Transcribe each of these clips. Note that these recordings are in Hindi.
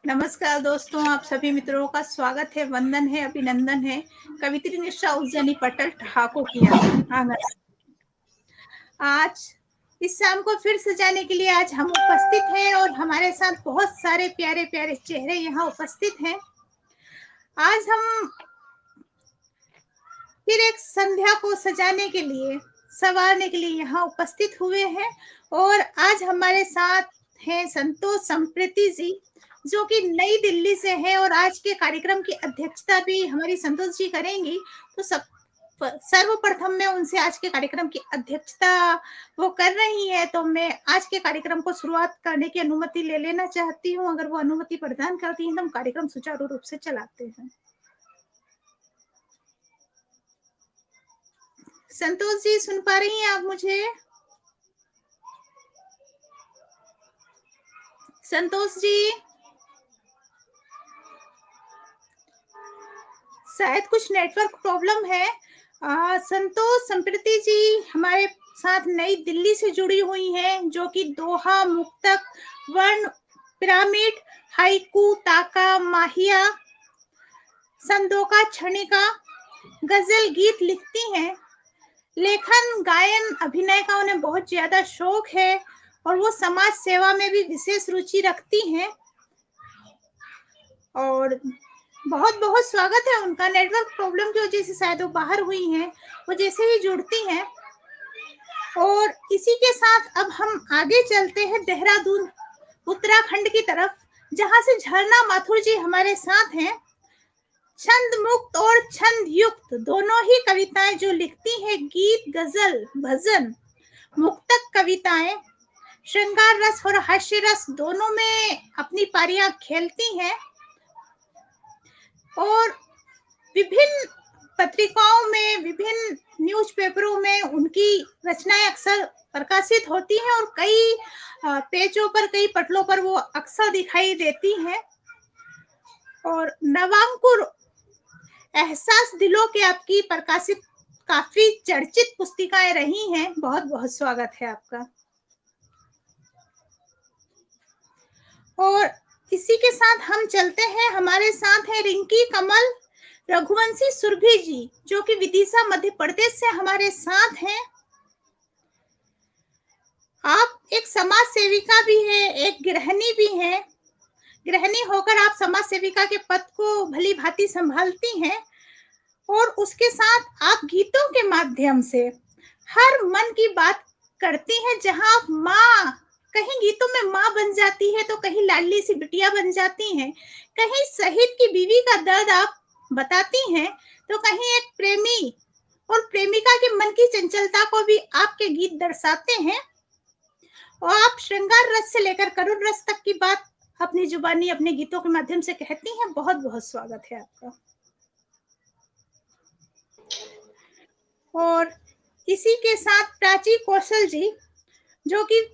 नमस्कार दोस्तों, आप सभी मित्रों का स्वागत है, वंदन है, अभिनंदन है। कवित्री निष्ठा उज्जैनी पटल ठाकुर की आंगन। आज इस शाम को फिर सजाने के लिए आज हम उपस्थित हैं और हमारे साथ बहुत सारे प्यारे प्यारे चेहरे यहाँ उपस्थित हैं। आज हम फिर एक संध्या को सजाने के लिए, संवारने के लिए यहाँ उपस्थित हुए हैं और आज हमारे साथ हैं संतोष संप्रीति जी, जो कि नई दिल्ली से है और आज के कार्यक्रम की अध्यक्षता भी हमारी संतोष जी करेंगी। तो सर्वप्रथम मैं उनसे आज के कार्यक्रम की अध्यक्षता वो कर रही है, तो मैं आज के कार्यक्रम को शुरुआत करने की अनुमति ले लेना चाहती हूँ। अगर वो अनुमति प्रदान करती हैं तो हम कार्यक्रम सुचारू रूप से चलाते हैं। संतोष जी, सुन पा रही हैं आप मुझे? संतोष जी, शायद कुछ नेटवर्क प्रॉब्लम है। संतोष संप्रीति जी हमारे साथ नई दिल्ली से जुड़ी हुई हैं, जो कि दोहा, मुक्तक, वर्ण, पिरामिड, हाइकू, ताका, माहिया, संदोका, क्षणिका, गजल, गीत लिखती हैं। लेखन, गायन, अभिनय का उन्हें बहुत ज्यादा शौक है और वो समाज सेवा में भी विशेष रुचि रखती हैं। और बहुत बहुत स्वागत है उनका। नेटवर्क प्रॉब्लम की वजह से शायद वो बाहर हुई हैं, वो जैसे ही जुड़ती हैं। और इसी के साथ अब हम आगे चलते हैं देहरादून उत्तराखंड की तरफ, जहां से झरना माथुर जी हमारे साथ हैं। छंद मुक्त और छंद युक्त दोनों ही कविताएं जो लिखती हैं, गीत, गजल, भजन, मुक्तक कविताएं, श्रृंगार रस और हास्य रस दोनों में अपनी पारियां खेलती हैं और विभिन्न पत्रिकाओं में, विभिन्न न्यूज़पेपरों में उनकी रचनाएं अक्सर प्रकाशित होती हैं और कई पेजों पर, कई पटलों पर वो अक्सर दिखाई देती हैं। और नवांकुर एहसास दिलों के आपकी प्रकाशित काफी चर्चित पुस्तिकाएं रही हैं। बहुत बहुत स्वागत है आपका। और इसी के साथ हम चलते हैं, हमारे साथ है रिंकी कमल रघुवंशी सुरभि जी, जो कि विदिशा मध्य प्रदेश से हमारे साथ हैं। आप एक समाज सेविका भी हैं, एक गृहिणी भी हैं। गृहिणी होकर आप समाज सेविका के पद को भली भांति संभालती हैं और उसके साथ आप गीतों के माध्यम से हर मन की बात करती हैं। जहां आप माँ, कहीं गीतों में माँ बन जाती है तो कहीं लाडली सी बिटिया बन जाती हैं, कहीं शहीद की बीवी का दर्द आप बताती हैं, तो कहीं एक प्रेमी और प्रेमिका के मन की चंचलता को भी आपके गीत दर्शाते हैं। और आप श्रृंगार रस से लेकर करुण रस तक की बात अपनी जुबानी, अपने गीतों के माध्यम से कहती हैं। बहुत बहुत स्वागत है आपका। और इसी के साथ प्राची कौशल जी, जो कि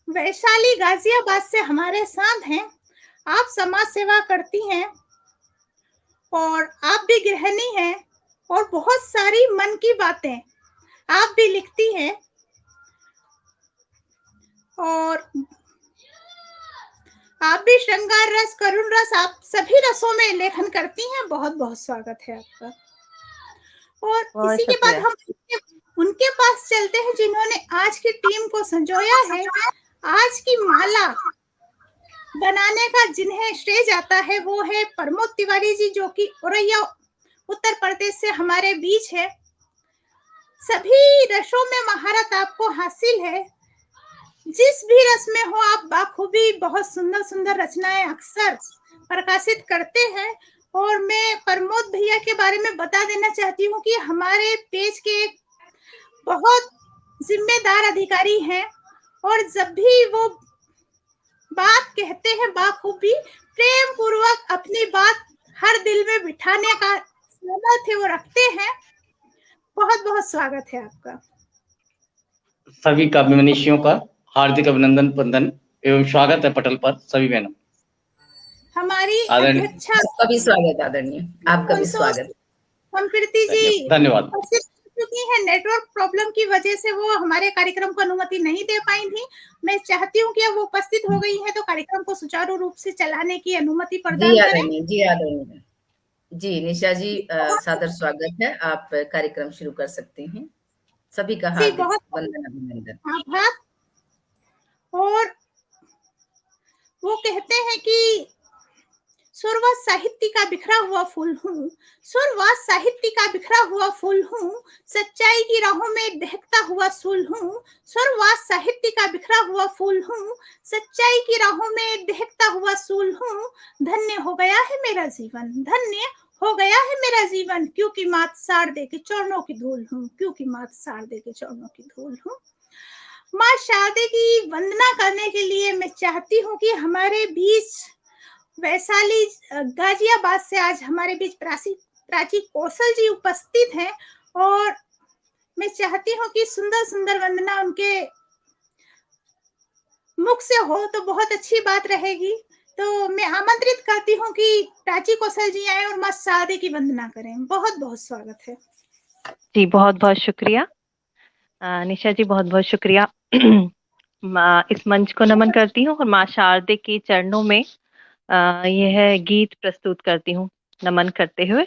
वैशाली गाजियाबाद से हमारे साथ हैं। आप समाज सेवा करती हैं और आप भी गृहिणी हैं और बहुत सारी मन की बातें आप भी लिखती हैं और आप भी श्रृंगार रस, करुण रस, आप सभी रसों में लेखन करती हैं। बहुत बहुत स्वागत है आपका। और इसी के बाद हम उनके पास चलते हैं जिन्होंने आज की टीम को संजोया है। आज की माला बनाने का जिन्हें श्रेय जाता है वो है प्रमोद तिवारी जी, जो कि औरैया उत्तर प्रदेश से हमारे बीच है। सभी रसों में महारत आपको हासिल है, जिस भी रस में हो आप बाखूबी बहुत सुंदर सुंदर रचनाएं अक्सर प्रकाशित करते हैं। और मैं प्रमोद भैया के बारे में बता देना चाहती हूँ कि हमारे पेज के बहुत जिम्मेदार अधिकारी हैं और जब भी वो बात कहते हैं बाखूबी प्रेम पूर्वक अपनी बात हर दिल में बिठाने का सामर्थ्य वो रखते हैं। बहुत बहुत स्वागत है आपका। सभी काव्य मनीषियों का हार्दिक अभिनंदन, वंदन एवं स्वागत है पटल पर सभी बहनों। हमारी अध्यक्षा आपका भी स्वागत आदरणीय, आपका भी स्वागत। संप्रीति जी धन्यवाद। चुकी हैं, नेटवर्क प्रॉब्लम की वजह से वो हमारे कार्यक्रम को अनुमति नहीं दे पाई थी। मैं चाहती हूँ कि अब वो उपस्थित हो गई हैं तो कार्यक्रम को सुचारू रूप से चलाने की अनुमति प्रदान करें। जी आदरणीय जी, निशा जी सादर स्वागत है, आप कार्यक्रम शुरू कर सकते हैं। सभी का हार्दिक वंदन अभिनंदन। आभार। और वो कहते हैं कि सुर व साहित्य का बिखरा हुआ फूल हूँ, सुर व साहित्य का बिखरा हुआ फूल हूँ, सच्चाई की राहों में दहकता हुआ सूल हूँ, सुर व साहित्य का बिखरा हुआ फूल हूँ, सच्चाई की राहों में दहकता हुआ सूल हूँ। धन्य हो गया है मेरा जीवन, धन्य हो गया है मेरा जीवन, क्योंकि मात शारदे के चरणों की धूल हूँ, क्योंकि मात शारदे के चरणों की धूल हूँ। माँ शारदे की वंदना करने के लिए मैं चाहती हूँ कि हमारे बीच वैशाली गाजियाबाद से आज हमारे बीच प्राची कौशल जी उपस्थित हैं और मैं चाहती हूँ कि सुंदर सुंदर वंदना उनके मुख से हो तो बहुत अच्छी बात रहेगी। तो मैं आमंत्रित करती हूँ कि प्राची कौशल जी आए और माँ शारदे की वंदना करें। बहुत बहुत स्वागत है जी। बहुत बहुत शुक्रिया निशा जी, बहुत बहुत शुक्रिया। इस मंच को नमन करती हूँ और माँ शारदे के चरणों में यह गीत प्रस्तुत करती हूँ नमन करते हुए।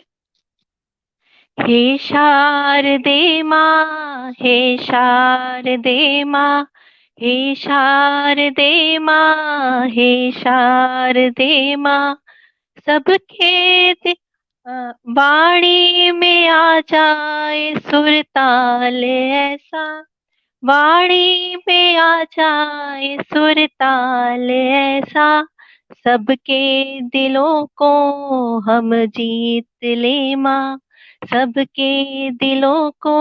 हे शारदे माँ, हे शारदे माँ, हे शारदे माँ, हे शारदे माँ, सबके वाणी में आ जाए सुरताल ऐसा, वाणी में आ जाए सुरताल ऐसा, सबके दिलों को हम जीत ले माँ, सबके दिलों को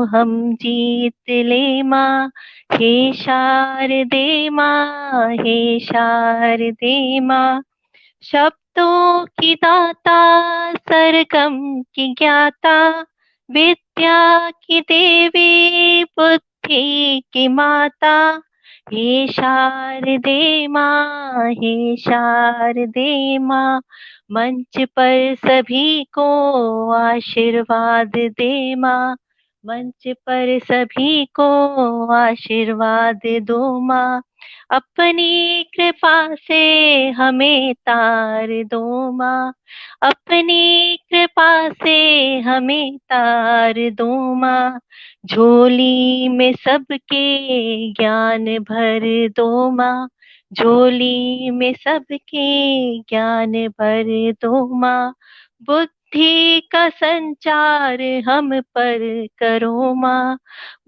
हम जीत ले माँ। हे शारदे माँ, हे शारदे माँ, शब्दों की दाता, सरगम की ज्ञाता, विद्या की देवी, बुद्धि की माता। हे शारदे माँ, हे शारदे माँ, मंच पर सभी को आशीर्वाद दे माँ, मंच पर सभी को आशीर्वाद दो माँ, अपनी कृपा से हमें तार दो माँ, अपनी कृपा से हमें तार दो माँ, झोली में सबके ज्ञान भर दो माँ, झोली में सबके ज्ञान भर दो माँ, बुद्धि का संचार हम पर करो माँ,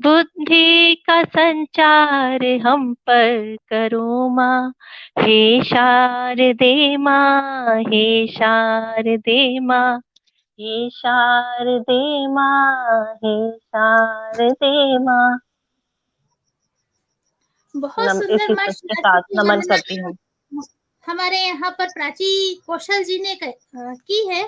बुद्धि का संचार हम पर करो माँ। हे शारदे माँ, हे शारदे माँ, हे शारदे माँ, हे शारदे माँ। बहुत सुंदर माँ के साथ नमन करती हूँ। हमारे यहाँ पर प्राची कौशल जी ने की है।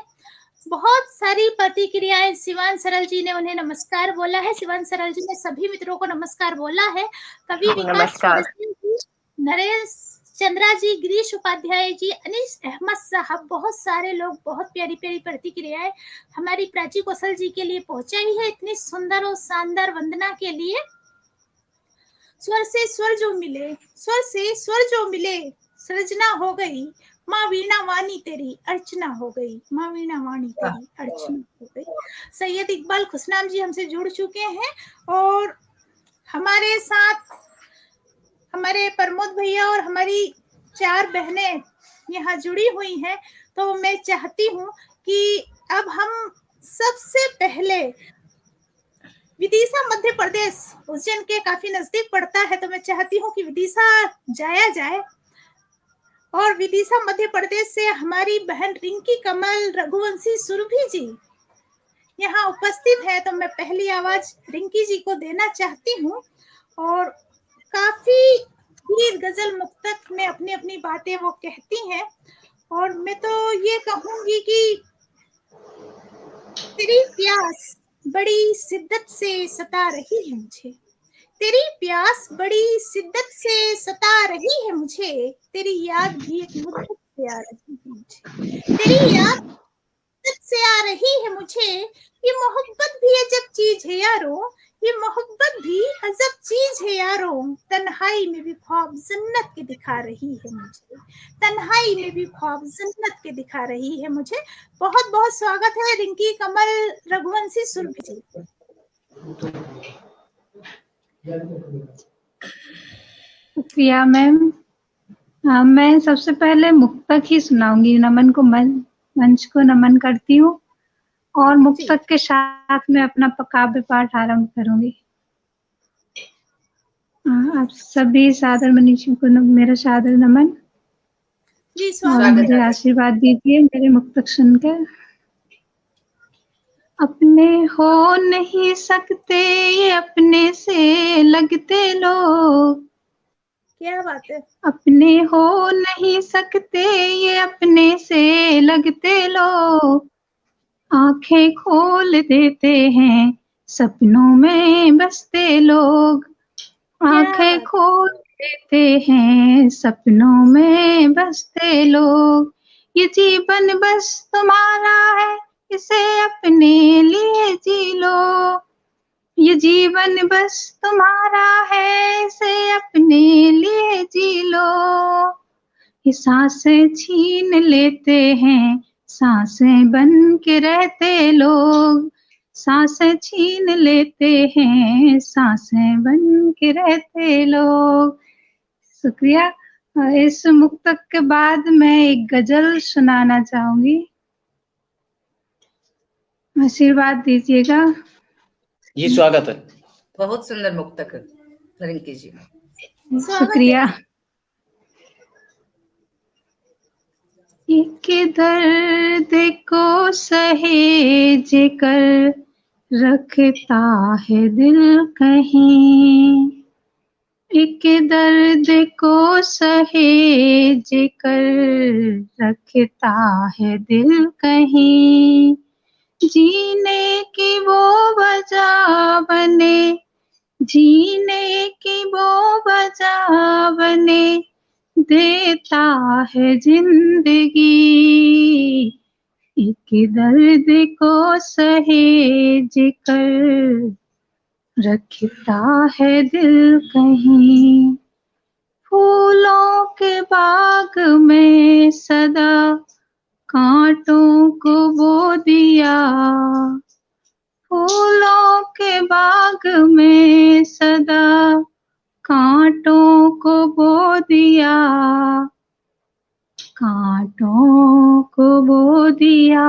बहुत सारी प्रतिक्रियाएं शिवान सरल जी ने उन्हें नमस्कार बोला है, शिवान सरल जी ने सभी मित्रों को नमस्कार बोला है। कवि विकास जी, नरेश चंद्रा जी, गिरीश उपाध्याय जी, अनीस अहमद साहब, बहुत सारे लोग बहुत प्यारी प्यारी प्रतिक्रियाएं हमारी प्राची कौशल जी के लिए पहुंचाई है। इतनी सुंदर और शानदार वंदना के लिए स्वर से स्वर जो मिले, स्वर से स्वर जो मिले, सृजना हो गई, माँ वीणा वाणी तेरी अर्चना हो गई, माँ वीणा वाणी तेरी अर्चना हो गई। सैयद इकबाल खुशनाम जी हमसे जुड़ चुके हैं और हमारे साथ हमारे प्रमोद भैया और हमारी 4 बहनें यहाँ जुड़ी हुई हैं। तो मैं चाहती हूँ कि अब हम सबसे पहले विदिशा मध्य प्रदेश उज्जैन के काफी नजदीक पड़ता है, तो मैं चाहती हूँ कि विदिशा जाया जाए और विदिशा मध्य प्रदेश से हमारी बहन रिंकी कमल रघुवंशी सुरभि जी यहाँ उपस्थित है। तो मैं पहली आवाज रिंकी जी को देना चाहती हूँ और काफी वीर गजल मुक्तक में अपनी अपनी बातें वो कहती हैं और मैं तो ये कहूंगी कि तेरी प्यास बड़ी शिद्दत से सता रही है मुझे, तेरी प्यास बड़ी शिद्दत से सता रही है मुझे, तेरी याद भी एक मुद्दत से आ रही है मुझे, तेरी याद से आ रही है मुझे, ये मोहब्बत भी अजब चीज है यारो, ये मोहब्बत भी अजब चीज है यारो, तन्हाई में भी ख्वाब जन्नत के दिखा रही है मुझे, तन्हाई में भी ख्वाब जन्नत के दिखा रही है मुझे। बहुत बहुत स्वागत है रिंकी कमल रघुवंशी सुरभि जी। शुक्रिया मैम। मैं सबसे पहले मुक्तक ही सुनाऊंगी। नमन को मंच को नमन करती हूँ और मुक्तक के साथ में अपना काव्य पाठ आरंभ करूंगी। आप सभी सादर मनीषियों को मेरा सादर नमन। जी मुझे आशीर्वाद दीजिए मेरे मुक्तक सुनकर। अपने हो नहीं सकते ये अपने से लगते लोग, क्या बात है। अपने हो नहीं सकते ये अपने से लगते लोग, आंखें खोल देते हैं सपनों में बसते लोग, आंखें खोल देते हैं सपनों में बसते लोग। ये जीवन बस तुम्हारा है इसे अपने लिए जी लो, ये जीवन बस तुम्हारा है इसे अपने लिए जी लो। ये सांसें छीन लेते हैं सांसें बन के रहते लोग, सांसें छीन लेते हैं सांसें बन के रहते लोग। शुक्रिया। इस मुक्तक के बाद मैं एक गजल सुनाना चाहूंगी, आशीर्वाद दीजिएगा। जी स्वागत है। बहुत सुंदर मुक्तक रिंकी जी। शुक्रिया। एक दर्द को सहेज कर रखता है दिल कहीं, एक दर्द को सहेज कर रखता है दिल कहीं, जीने की वो वजह बने, जीने की वो वजह बने, देता है जिंदगी। एक दर्द को सहेज कर रखता है दिल कहीं, फूलों के बाग में सदा कांटों को बो दिया, फूलों के बाग में सदा कांटों को बो दिया, कांटों को बो दिया,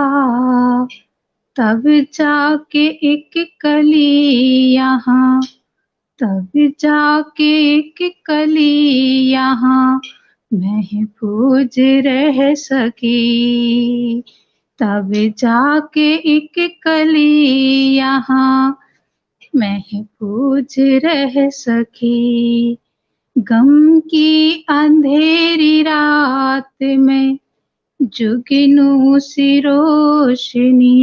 तब जाके एक कली यहाँ, तब जाके एक कली यहाँ महफूज रह सकी, तब जाके एक कली यहाँ महफूज रह सकी। गम की अंधेरी रात में जुगनू सी रोशनी,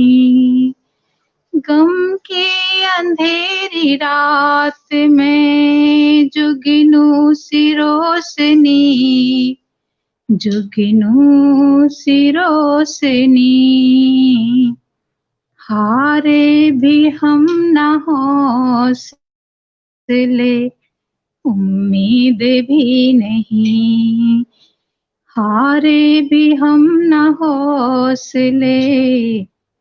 गम की अंधेरी रात में जुगनू सी रोशनी, जुगनू सी रोशनी, हारे भी हम न हौसले, उम्मीद भी नहीं, हारे भी हम न हौसले,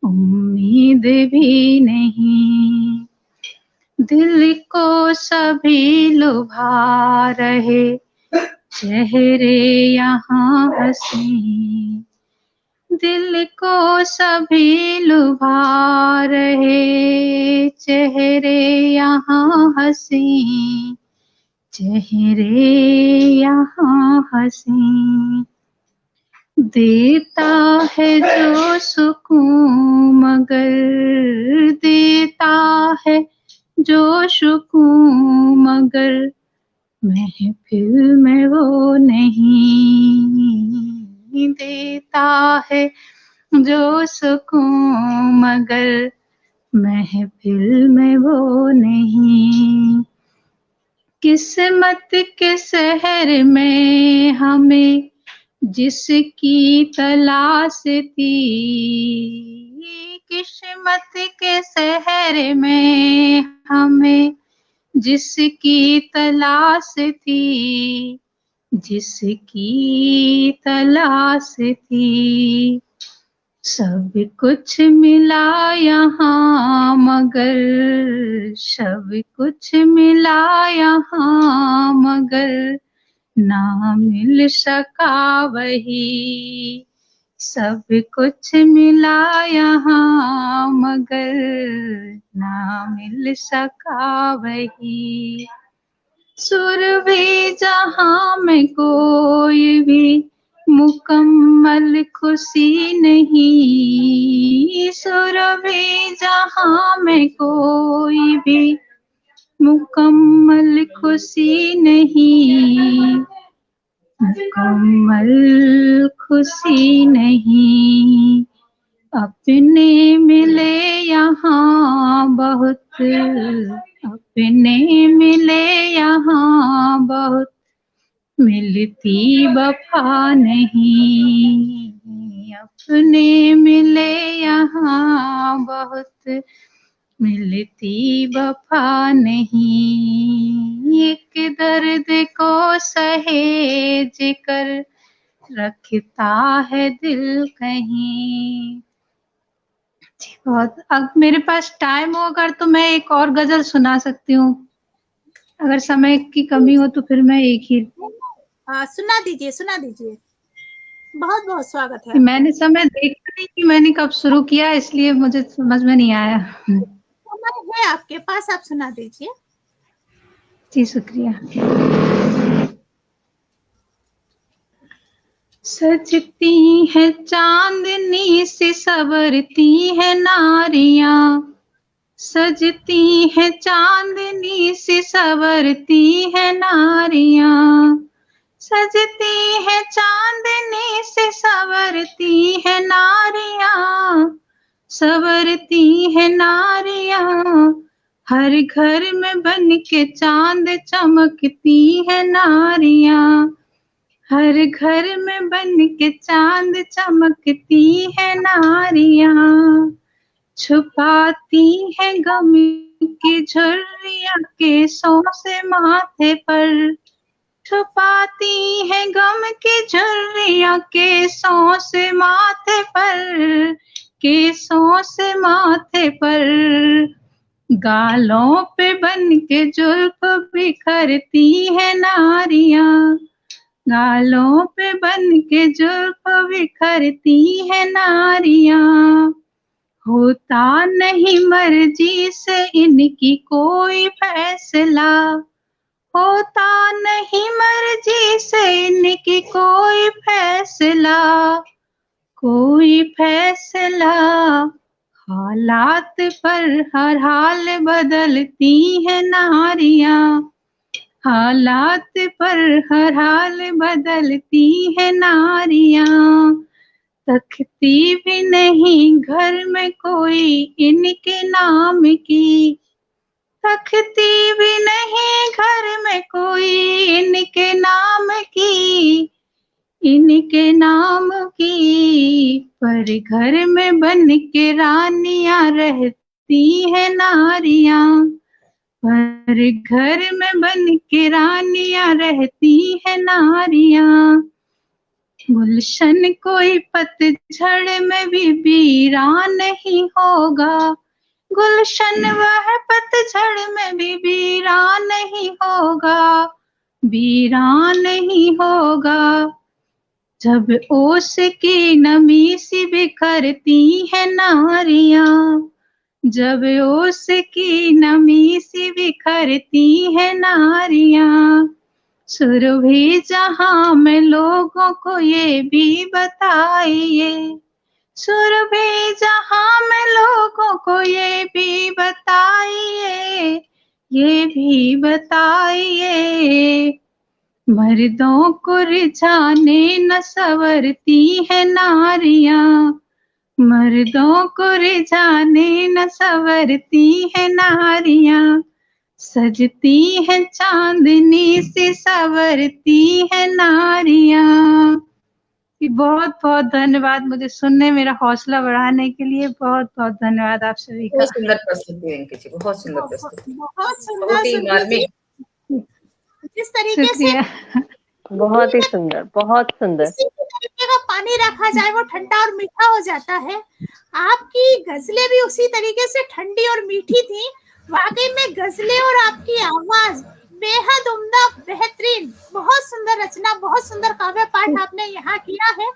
उम्मीद भी नहीं। दिल को सभी लुभा रहे चेहरे यहाँ हंसी, दिल को सभी लुभा रहे चेहरे यहाँ हंसी, चेहरे यहाँ हंसी। देता है जो सुकून मगर, देता है जो सुकून मगर महफिल में वो नहीं, देता है जो सुकून मगर महफिल में वो नहीं। किस्मत के शहर में हमें जिसकी तलाश थी, किस्मत के शहर में हमें जिसकी तलाश थी, जिसकी तलाश थी, सब कुछ मिला यहाँ मगर, सब कुछ मिला यहाँ मगर ना मिल सका वही, सब कुछ मिला यहाँ मगर ना मिल सका वही। सुर भी जहाँ में कोई भी मुकम्मल खुशी नहीं, सुर भी जहाँ में कोई भी मुकम्मल खुशी नहीं, मुकम्मल खुशी नहीं। अपने मिले यहाँ बहुत, अपने मिले यहाँ बहुत, मिलती वफा नहीं। अपने मिले यहाँ बहुत, मिलती वफा नहीं। एक दर्द को सहेज कर रखता है दिल कहीं। बहुत, अब मेरे पास टाइम हो अगर तो मैं एक और गजल सुना सकती हूँ, अगर समय की कमी हो तो फिर मैं एक ही सुना दीजिए, सुना दीजिए। बहुत बहुत स्वागत है। मैंने समय देखा नहीं कि मैंने कब शुरू किया, इसलिए मुझे समझ में नहीं आया। समय है आपके पास, आप सुना दीजिए। जी शुक्रिया। सजती है चांदनी सी सवरती है नारियां, सजती है चांदनी सी सवरती है नारियां, सजती है चांदनी से सवरती है नारियां, सवरती है नारियां। हर घर में बन के चांद चमकती है नारियां, हर घर में बन के चांद चमकती है नारियां। छुपाती है गम की झुर्रियां केसों से माथे पर, छुपाती है गम की झुर्रियां केसों से माथे पर, केसों से माथे पर। गालों पे बन के जुल्फ बिखरती है नारियां, गालों पे बन के जुल्फ बिखरती है नारियां। होता नहीं मर्जी से इनकी कोई फैसला, होता नहीं मर्जी से इनकी कोई फैसला, कोई फैसला। हालात पर हर हाल बदलती है नारियां, हालात पर हर हाल बदलती है नारियां। तकती भी नहीं घर में कोई इनके नाम की, तकती भी नहीं घर में कोई इनके नाम की, इनके नाम की। पर घर में बन के रानियां रहती है नारियां, पर घर में बन के रानियां रहती है नारियां। गुलशन कोई पतझड़ में भी वीरान नहीं होगा, गुलशन वह पतझड़ में भी वीरान नहीं होगा, वीरान नहीं होगा। जब ओस की नमी सी बिखरती है नारियां, जब ओस की नमी सी बिखरती है नारियां। सुरभि जहां में लोगों को ये भी बताइए, सुरभि जहां में लोगों को ये भी बताइए, ये भी बताइए। मर्दों को रिझाने न सवरती है नारियां, मर्दों को रिझाने न सवरती है नारियां। सजती है चांदनी से सवरती है नारियां। बहुत बहुत धन्यवाद, मुझे सुनने, मेरा हौसला बढ़ाने के लिए बहुत बहुत धन्यवाद आप सभी का। बहुत सुंदर प्रस्तुति रिंकी जी, बहुत सुंदर प्रस्तुति, बहुत सुंदर बहुत ही सुरभि जी। मार्मिक। जिस तरीके से बहुत ही सुंदर, बहुत सुंदर। किसी भी तरीके का पानी रखा जाए वो ठंडा और मीठा हो जाता है। आपकी गजलें भी उसी तरीके से ठंडी और मीठी थी। वाकई में गजलें और आपकी आवाज बेहद उम्दा, बेहतरीन, बहुत सुंदर रचना, बहुत सुंदर काव्य पाठ आपने यहाँ किया है।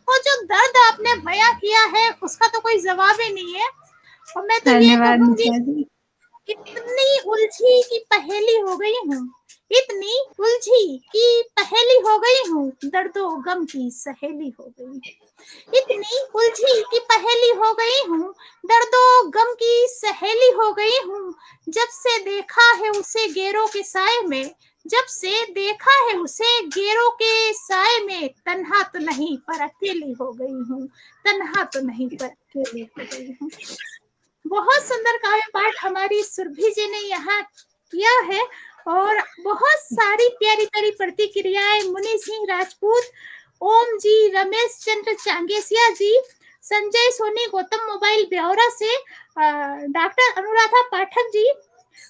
और जो दर्द आपने बयां किया है उसका तो कोई जवाब ही नहीं है। और मैं तो ये कहूंगी, इतनी उलझी की पहेली हो गई हूँ, इतनी उलझी की पहेली हो गई हूँ, दर्दो गम की सहेली हो गई। इतनी उलझी की पहेली हो गई हूँ, दर्दो गम की सहेली हो गई हूँ। जब से देखा है उसे गेरों के साए में, जब से देखा है उसे गेरों के साए में, तन्हा तो नहीं पर अकेली हो गई हूँ, तन्हा तो नहीं पर अकेली हो गई हूँ। बहुत सुंदर काव्य पाठ हमारी सुरभि जी ने यहाँ किया है। और बहुत सारी प्यारी प्यारी प्रतिक्रियाएं मुनि सिंह राजपूत, ओम जी, रमेश चंद्र चांगेसिया जी, संजय सोनी, गौतम मोबाइल ब्यौरा से, डॉक्टर अनुराधा पाठक जी,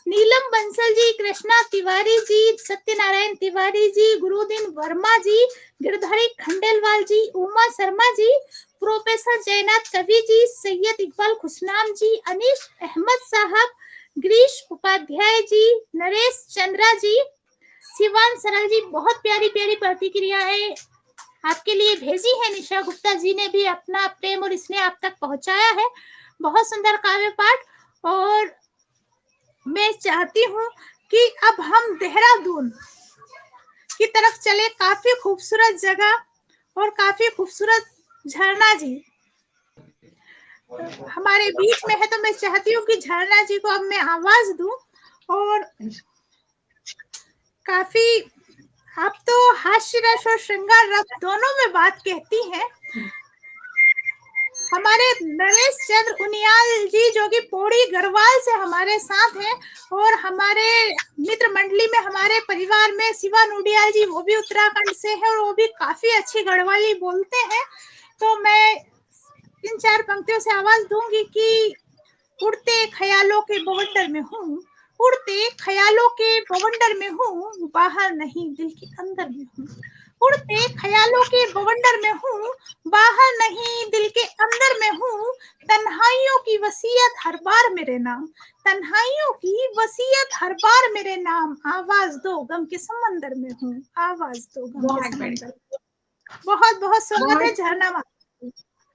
नीलम बंसल जी, कृष्णा तिवारी जी, सत्यनारायण तिवारी जी, गुरुदीन वर्मा जी, गिरधारी खंडेलवाल जी, उमा शर्मा जी, प्रोफेसर जयनाथ कवि जी, सैयद इकबाल खुशनाम जी, अनीश अहमद साहब, गिरीश उपाध्याय जी, नरेश चंद्रा जी, शिवान सरल जी, बहुत प्यारी प्यारी प्रतिक्रियाएं आपके लिए भेजी है। निशा गुप्ता जी ने भी अपना प्रेम और स्नेह आप तक पहुंचाया है। बहुत सुंदर काव्य पाठ। और मैं चाहती हूँ कि अब हम देहरादून की तरफ चले। काफी खूबसूरत जगह और काफी खूबसूरत झरना जी हमारे बीच में है, तो मैं चाहती हूँ कि झरना जी को अब मैं आवाज दूं। और काफी आप तो हास्य रस और श्रृंगार रस दोनों में बात कहती हैं। हमारे नरेश चंद्र उनियाल जी जो कि पौड़ी गढ़वाल से हमारे साथ हैं, और हमारे मित्र मंडली में हमारे परिवार में शिवा नूडियाल जी, वो भी उत्तराखंड से है और वो भी काफी अच्छी गढ़वाली बोलते हैं। तो मैं 3-4 पंक्तियों से आवाज दूंगी कि उड़ते ख्यालों के बवंडर में हूँ, उड़ते ख्यालों के बवंडर में हूँ, बाहर नहीं दिल के अंदर में हूँ। उड़ते ख्यालों के बवंडर में हूँ, बाहर नहीं दिल के अंदर में हूँ। तन्हाइयों की वसीयत हर बार मेरे नाम, तन्हाइयों की वसीयत हर बार मेरे नाम। आवाज दो गम के समंदर में हूँ, आवाज दो गम के समंदर। बहुत बहुत स्वागत है झरना माँ।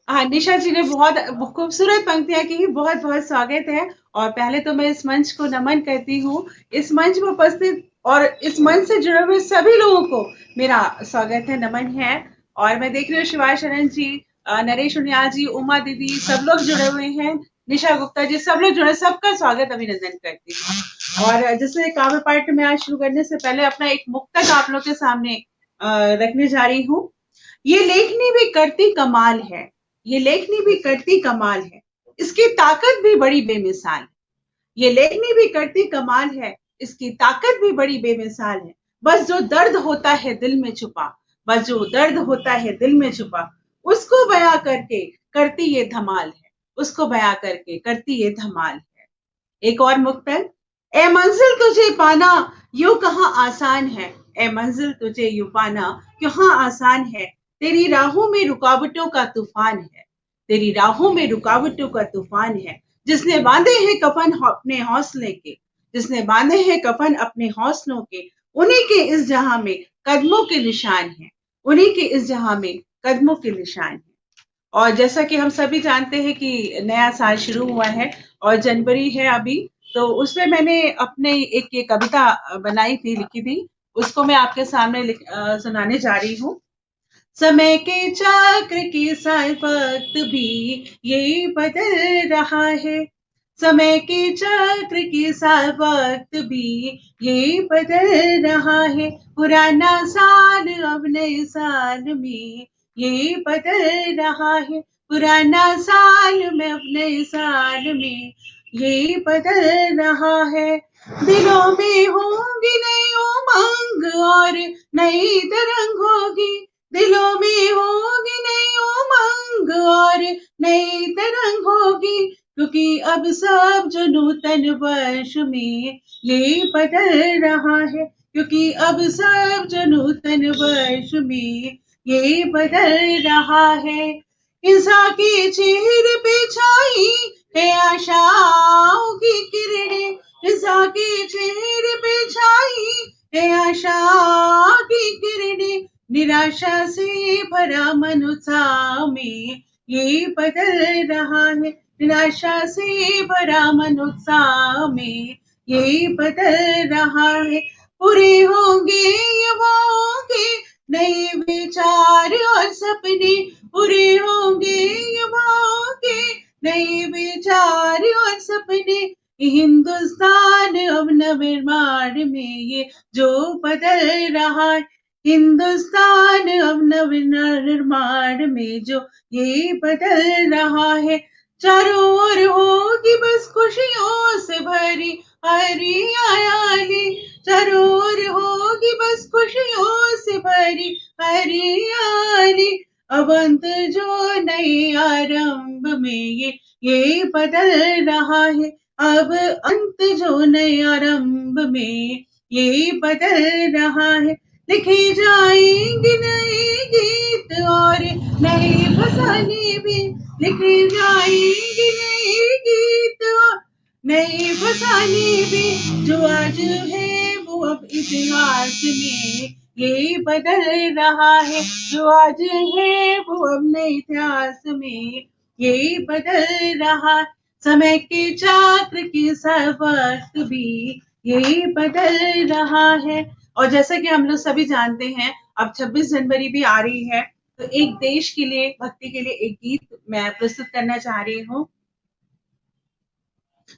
हाँ, निशा जी ने बहुत खूबसूरत पंक्तियां की, बहुत बहुत स्वागत है। और पहले तो मैं इस मंच को नमन करती हूँ, इस मंच में उपस्थित और इस मंच से जुड़े हुए सभी लोगों को मेरा स्वागत है, नमन है। और मैं देख रही हूँ शिवा शरण जी, नरेश उनियाल जी, उमा दीदी, सब लोग जुड़े हुए हैं, निशा गुप्ता जी, सब लोग जुड़े, सबका स्वागत अभिनंदन करती हूँ। और जैसे काव्य पाठ में आज शुरू करने से पहले अपना एक मुक्तक आप लोग के सामने रखने जा रही हूँ। ये लेखनी भी करती कमाल है, ये लेखनी भी करती कमाल है, इसकी ताकत भी बड़ी बेमिसाल है। ये लेखनी भी करती कमाल है, इसकी ताकत भी बड़ी बेमिसाल है। बस जो दर्द होता है दिल में छुपा, बस जो दर्द होता है दिल में छुपा, उसको बयां करके करती ये धमाल है, उसको बयां करके करती ये धमाल है। एक और मुक्तक। ए मंजिल तुझे पाना यूं कहाँ आसान है, ए मंजिल तुझे यूं पाना कहाँ आसान है। तेरी राहों में रुकावटों का तूफान है, तेरी राहों में रुकावटों का तूफान है। जिसने बांधे हैं कफन अपने हौसले के, जिसने बांधे हैं कफन अपने हौसलों के, उन्हीं के इस जहां में कदमों के निशान है, उन्हीं के इस जहां में कदमों के निशान है। और जैसा कि हम सभी जानते हैं कि नया साल शुरू हुआ है और जनवरी है अभी, तो उसमें मैंने अपने एक ये कविता बनाई थी, लिखी थी, उसको मैं आपके सामने सुनाने जा रही हूँ। समय के चक्र के साथ वक्त भी यही बदल रहा है, समय के चक्र के साथ वक्त भी यही बदल रहा है। पुराना साल अब नए साल में यही बदल रहा है, पुराना साल में अब नए साल में यही बदल रहा है। दिलों में होंगी नई उमंग और नई तरंग होगी, दिलों में होगी उमंग और नई तरंग होगी, क्योंकि अब सब जो नूतन वर्ष में ये बदल रहा है, क्योंकि अब सब जो नूतन वर्ष में ये बदल रहा है। इंसान के चेहरे पे छाई है आशाओं की किरणें, इंसान के चेहरे पे छाई है आशाओं की किरणें, निराशा से भरा मन उत्साह में ये बदल रहा है, निराशा से भरा मन उत्साह में ये बदल रहा है। पूरे होंगे युवाओं के नए विचार और सपने, पूरे होंगे युवाओं के नए विचार और सपने, हिंदुस्तान अब नवनिर्माण में ये जो बदल रहा है, हिंदुस्तान अब नवनिर्माण में जो ये बदल रहा है। चारों ओर होगी बस खुशियों से भरी हरियाली, चारों ओर होगी बस खुशियों से भरी हरियाली, अब अंत जो नए आरंभ में ये बदल रहा है, अब अंत जो नए आरंभ में ये बदल रहा है। लिखे जाएंगे नए गीत और नए फसाने भी, लिखे जाएंगे नए गीत और नए फसाने भी, जो आज है वो अब इतिहास में ये बदल रहा है, जो आज है वो अब नए इतिहास में ये बदल रहा। समय के चक्र के सब वक्त भी ये बदल रहा है। और जैसा कि हम लोग सभी जानते हैं, अब 26 जनवरी भी आ रही है, तो एक देश के लिए, भक्ति के लिए एक गीत मैं प्रस्तुत करना चाह रही हूँ।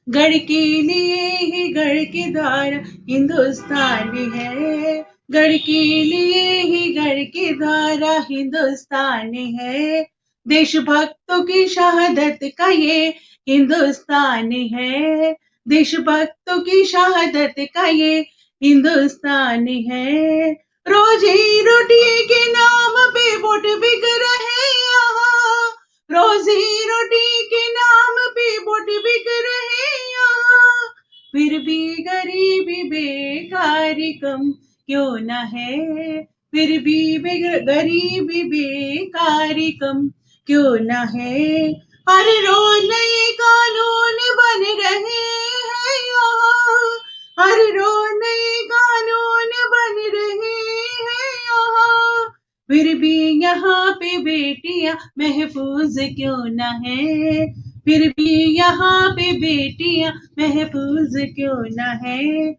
गढ़ के लिए ही गढ़ के द्वार हिंदुस्तान है, गढ़ के लिए ही गढ़ के द्वारा हिंदुस्तान है, देशभक्तों की शहादत का ये हिंदुस्तान है, देशभक्तों की शहादत का ये हिंदुस्तान है। रोजी रोटी के नाम पे वोट बिक रहे यहाँ, रोजी रोटी के नाम पे वोट बिक रहे यहाँ, फिर भी गरीबी बेकारी कम क्यों न है, फिर भी गरीबी बेकारी कम क्यों न है। हर रोज नए कानून बन रहे हैं यहाँ, हर रोज नए कानून बन रहे हैं यहाँ, फिर भी यहाँ पे बेटियां महफूज क्यों न है, फिर भी यहाँ पे बेटियां महफूज क्यों न है।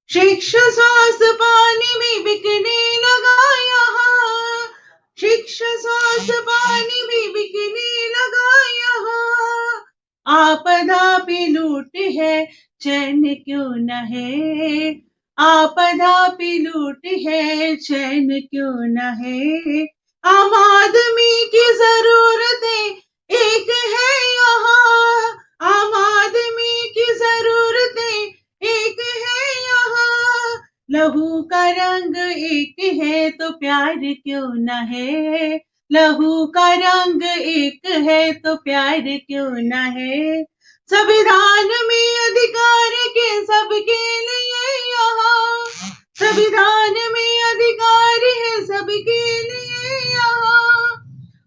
शिक्षा स्वास्थ्य पानी में बिकने लगा यहाँ, शिक्षा स्वास्थ्य पानी में बिकने लगा यहाँ, आपदा पे लूट है चैन क्यों न है, आपदा पे लूट है चैन क्यों न है। आम आदमी की जरूरतें एक है यहाँ, आम आदमी की जरूरतें एक है यहाँ, लहू का रंग एक है तो प्यार क्यों न है, लहू का रंग एक है तो प्यार क्यों न है। संविधान में अधिकार के सबके लिए यहाँ, संविधान में अधिकार है सबके लिए यहाँ,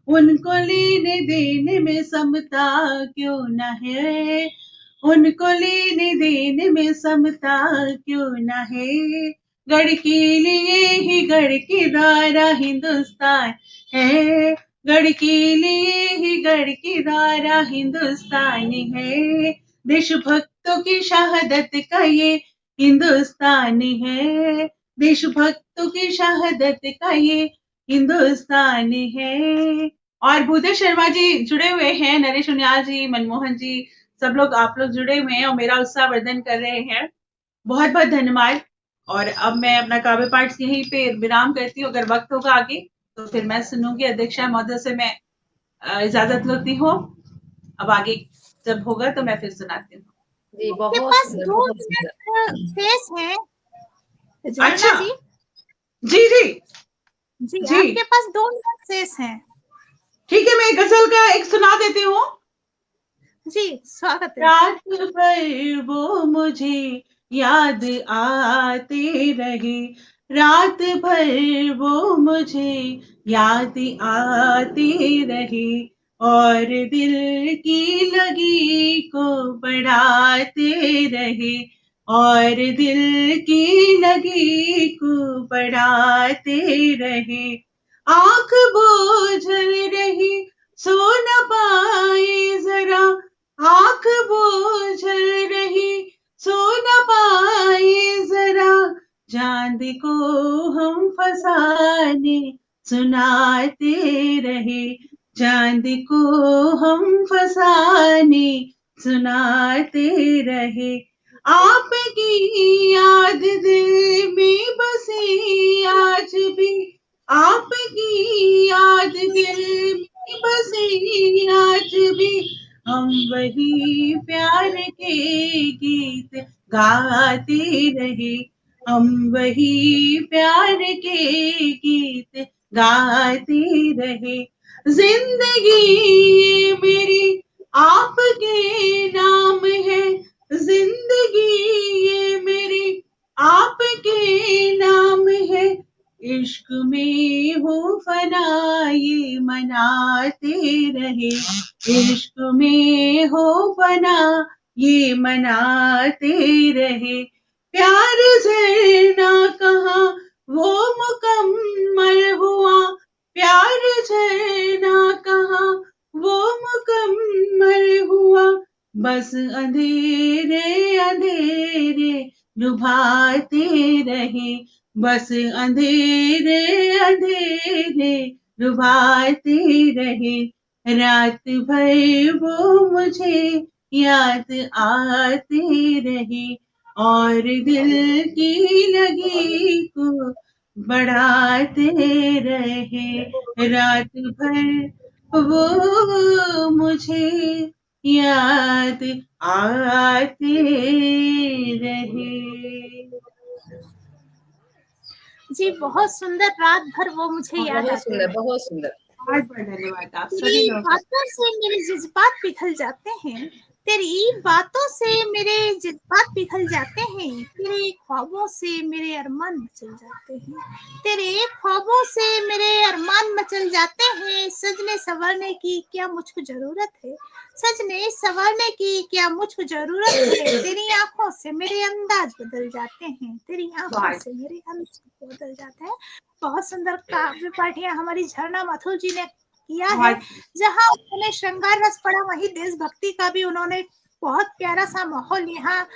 उनको लेने देने में समता क्यों न है, उनको लेने देने में समता क्यों न है। गढ़ के लिए ही गढ़ के द्वारा हिंदुस्तान है, गढ़ के लिए ही गढ़ के द्वारा हिंदुस्तान है, देशभक्तों की शहादत का ये हिंदुस्तान है, देशभक्तों की शहादत का ये हिंदुस्तान है। और भूदेव शर्मा जी जुड़े हुए हैं, नरेश उनियाल जी, मनमोहन जी, सब लोग, आप लोग जुड़े हुए हैं और मेरा उत्साह वर्धन कर रहे हैं। बहुत बहुत धन्यवाद। और अब मैं अपना काव्य पाठ यहीं पे विराम करती हूँ। अगर वक्त होगा आगे तो फिर मैं सुनूंगी। अध्यक्षा महोदय से मैं इजाजत लेती हूँ। अब आगे जब होगा तो मैं फिर सुनाती हूँ। जी, आपके पास 2 मिनट शेष है। अच्छा जी जी जी जी, आपके पास 2 मिनट शेष हैं। ठीक है, मैं गजल का एक सुना देती हूँ। जी स्वागत है। रात भर वो मुझे याद आते रहे, रात भर वो मुझे याद आते रहे, और दिल की लगी को बढ़ाते रहे, और दिल की लगी को बढ़ाते रहे। आंख बोझल रही सो न पाए जरा, आंख बोझल रही सो न पाए जरा, चांद को हम फसाने सुनाते रहे, चांद को हम फसाने सुनाते रहे। आपकी याद दिल में बसी आज भी, आपकी याद दिल में बसी आज भी, हम वही प्यार के गीत गाते रहे, हम वही प्यार के गीत गाते रहे। जिंदगी ये मेरी आपके नाम है, जिंदगी ये मेरी आपके नाम है, इश्क में हो फना ये मनाते रहे, इश्क में हो फना ये मनाते रहे। प्यार झरना कहाँ वो मुकम्मल हुआ, प्यार झरना कहाँ वो मुकम्मल हुआ, बस अंधेरे अंधेरे लुभाते रहे, बस अंधेरे अंधेरे लुभाते रहे। रात भर वो मुझे याद आते रहे, और दिल की लगी को बढ़ाते रहे। रात भर वो मुझे याद आते रहे। जी बहुत सुंदर, रात भर वो मुझे याद बहुत आते सुंदर, बहुत सुंदर। बहुत बहुत धन्यवाद आप सभी तेरी लोगों का। बातों से मेरे जज्बात पिघल जाते हैं, तेरी बातों से मेरे जज्बात पिघल जाते हैं, तेरे ख्वाबों से मेरे अरमान मचल जाते हैं, तेरे ख्वाबों से मेरे अरमान मचल जाते हैं। सजने संवरने की क्या मुझको जरूरत है, सजने संवरने की क्या मुझको जरूरत है, तेरी आंखों से मेरे अंदाज बदल जाते हैं, तेरी आंखों से मेरे अंदाज बदल जाते हैं। बहुत सुंदर काव्य पाठियां हमारी झरना माथुर जी ने किया है। जहां उन्होंने श्रृंगार रस पढ़ा, वहीं देशभक्ति का भी उन्होंने बहुत प्यारा सा माहौल यहाँ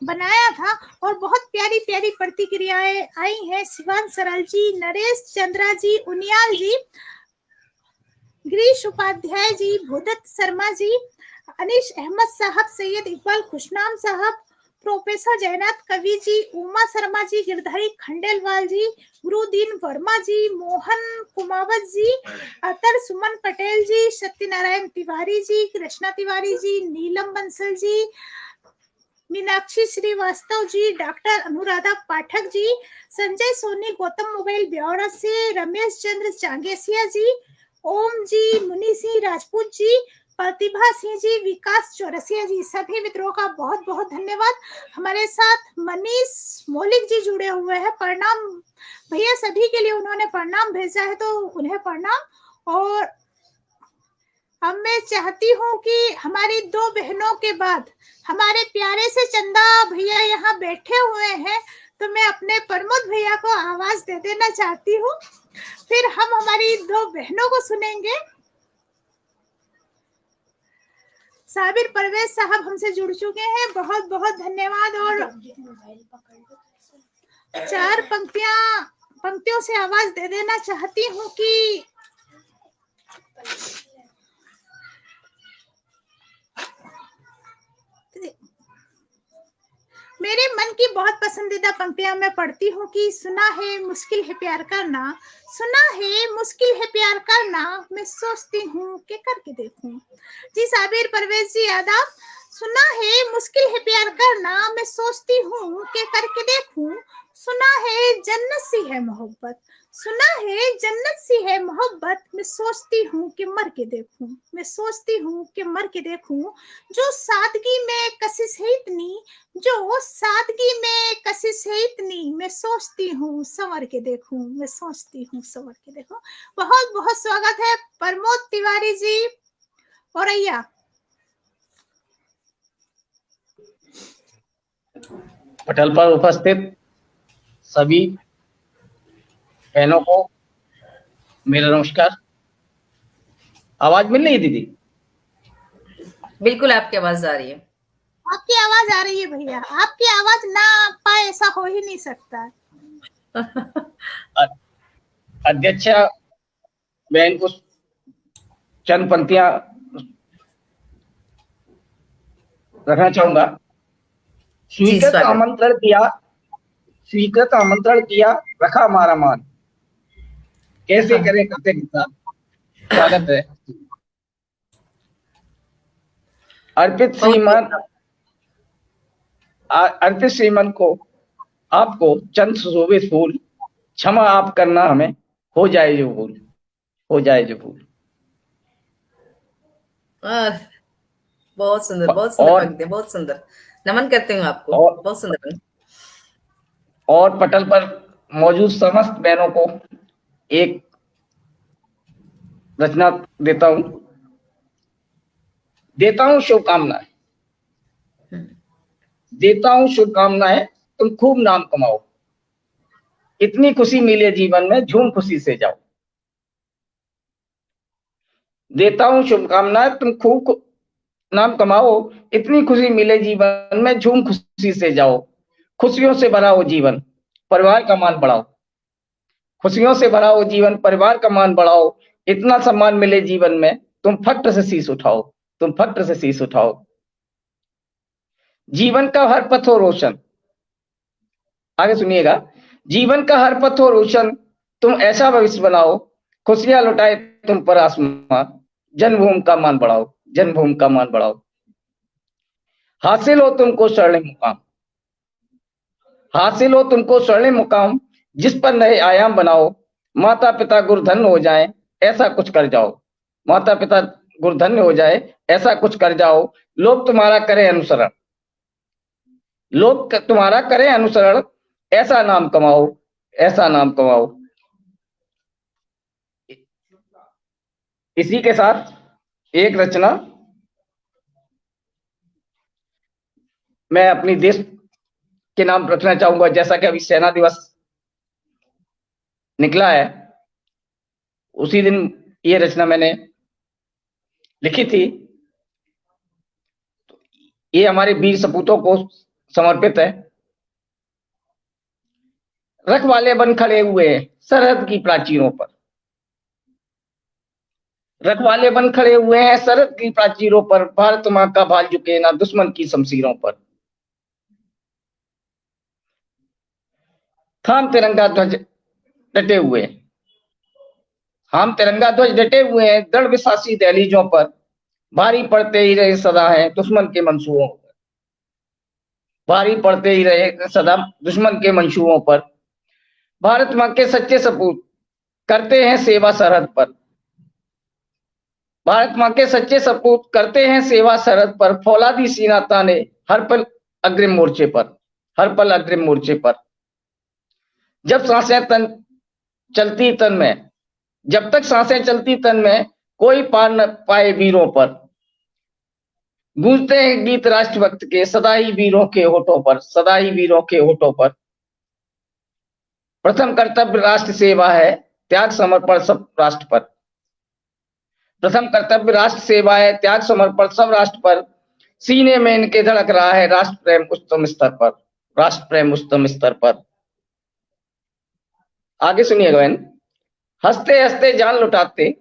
बनाया था, और बहुत प्यारी प्यारी प्रतिक्रियाएं आई हैं। शिवान सरल जी, नरेश चंद्रा जी, उनियाल जी, गिरीश उपाध्याय जी, भूदत्त शर्मा जी, अनीश अहमद साहब, सैयद इकबाल खुशनाम साहब, प्रोफेसर जयनाथ कवि जी, उमा शर्मा जी, गिरधारी खंडेलवाल जी, गुरुदीन वर्मा जी, मोहन कुमावत जी, अतर सुमन पटेल जी, सत्यनारायण तिवारी जी, कृष्णा तिवारी जी, नीलम बंसल जी, मीनाक्षी श्रीवास्तव जी, डॉक्टर अनुराधा पाठक जी, संजय सोनी, गौतम मोबाइल ब्यौरा से, रमेश चंद्र चांगेसिया जी, ओम जी, मुनि सिंह राजपूत जी, प्रतिभा सिंह जी, विकास चौरसिया जी, सभी मित्रों का बहुत बहुत धन्यवाद। हमारे साथ मनीष मौलिक जी जुड़े हुए हैं, प्रणाम भैया, सभी के लिए उन्होंने प्रणाम भेजा है, तो उन्हें प्रणाम। और अब मैं चाहती हूँ कि हमारी दो बहनों के बाद हमारे प्यारे से चंदा भैया यहाँ बैठे हुए हैं, तो मैं अपने प्रमोद भैया को आवाज दे देना चाहती हूँ, फिर हम हमारी दो बहनों को सुनेंगे। साबिर परवेज साहब हमसे जुड़ चुके हैं, बहुत बहुत धन्यवाद। और चार पंक्तियों से आवाज दे देना चाहती हूँ कि मेरे मन की बहुत पसंदीदा पंक्तियां मैं पढ़ती हूँ कि सुना है मुश्किल है प्यार करना, सुना है मुश्किल है प्यार करना, मैं सोचती हूँ कि करके देखूं। जी साबिर परवेज जी आदाब। सुना है मुश्किल है प्यार करना, मैं सोचती हूँ कि करके देखूं, सुना है जन्नत सी है मोहब्बत, सुना है जन्नत सी है मोहब्बत। मैं सोचती हूँ कि मर के देखूं, मैं सोचती हूँ कि मर के देखूं। जो सादगी में कशिश है इतनी, जो सादगी में कशिश है इतनी। मैं सोचती हूँ संवर के देखूं, मैं सोचती हूँ संवर के देखूं। बहुत बहुत स्वागत है प्रमोद तिवारी जी औरैया। पटल पर उपस्थित सभी बहनों को मेरा नमस्कार। आवाज मिल रही है दीदी? बिल्कुल आपकी आवाज आ रही है। आपकी आवाज आ रही है भैया, आपकी आवाज ना आ पाए ऐसा हो ही नहीं सकता। अध्यक्षा बहन को चंद पंक्तियां रखना चाहूंगा। स्वीकृत आमंत्रण किया, स्वीकृत आमंत्रण किया, रखा हमारा मान। कैसे करें कृतज्ञता। स्वागत है। अर्पित श्रीमान को आपको चंद सुशोभित फूल, क्षमा आप करना हमें, हो जाए जो भूल, हो जाए जो भूल। बहुत सुंदर, बहुत सुंदर पंक्ति, बहुत सुंदर। नमन करती हूँ आपको, बहुत सुंदर। और पटल पर मौजूद समस्त बहनों को एक रचना देता हूं शुभकामनाएं, देता हूं शुभकामनाएं, तुम खूब नाम कमाओ। इतनी खुशी मिले जीवन में, झूम खुशी से जाओ। देता हूं शुभकामनाएं, तुम खूब नाम कमाओ। इतनी खुशी मिले जीवन में, झूम खुशी से जाओ। खुशियों से भरा हो जीवन, परिवार का मान बढ़ाओ। खुशियों से भरा हो जीवन, परिवार का मान बढ़ाओ। इतना सम्मान मिले जीवन में, तुम फक्र से शीश उठाओ, तुम फक्र से शीश उठाओ। जीवन का हर पथ हो रोशन, आगे सुनिएगा। जीवन का हर पथ हो रोशन, तुम ऐसा भविष्य बनाओ। खुशियां लुटाए तुम पर आसमां, जन्मभूमि का मान बढ़ाओ, जन्मभूमि का मान बढ़ाओ। हासिल हो तुमको स्वर्णिम मुकाम, हासिल हो तुमको स्वर्णिम मुकाम। जिस पर नए आयाम बनाओ। माता पिता गुरुधन हो जाए, ऐसा कुछ कर जाओ। माता पिता गुरुधन्य हो जाए, ऐसा कुछ कर जाओ। लोग तुम्हारा करें अनुसरण, लोग तुम्हारा करें अनुसरण। ऐसा नाम कमाओ, ऐसा नाम कमाओ। इसी के साथ एक रचना मैं अपनी देश के नाम रखना चाहूंगा। जैसा कि अभी सेना दिवस निकला है, उसी दिन ये रचना मैंने लिखी थी। ये हमारे वीर सपूतों को समर्पित है। रखवाले बन खड़े हुए हैं सरहद की प्राचीरों पर, रखवाले बन खड़े हुए हैं सरहद की प्राचीरों पर। भारत मां का भाल झुके ना दुश्मन की शमशीरों पर। थाम तिरंगा ध्वज डटे हुए हैं, हम तिरंगा ध्वज डटे हुए हैं दृढ़ विश्वासी दहलीजों पर। भारी पड़ते ही रहे सदा है दुश्मन के मंसूबों पर, भारी पड़ते ही रहे सदा दुश्मन के मंसूबों पर। भारत मां के सच्चे सपूत करते हैं सेवा सरहद पर, भारत मां के सच्चे सपूत करते हैं सेवा सरहद पर। फौलादी सीना ताने हर पल अग्रिम मोर्चे पर, हर पल अग्रिम मोर्चे पर। जब सांसें तन चलती तन में, जब तक सांसें चलती तन में, कोई पार न पाए वीरों पर। गूंजते हैं गीत राष्ट्रभक्त के सदा ही वीरों के होठों पर, सदा ही वीरों के होठों पर। प्रथम कर्तव्य राष्ट्र सेवा है, त्याग समर्पण सब राष्ट्र पर। प्रथम कर्तव्य राष्ट्र सेवा है, त्याग समर्पण सब राष्ट्र पर। सीने में इनके धड़क रहा है राष्ट्र प्रेम उच्चतम स्तर पर, राष्ट्र प्रेम उच्चतम स्तर पर। आगे सुनिएगा बहन। हंसते हंसते जान लुटाते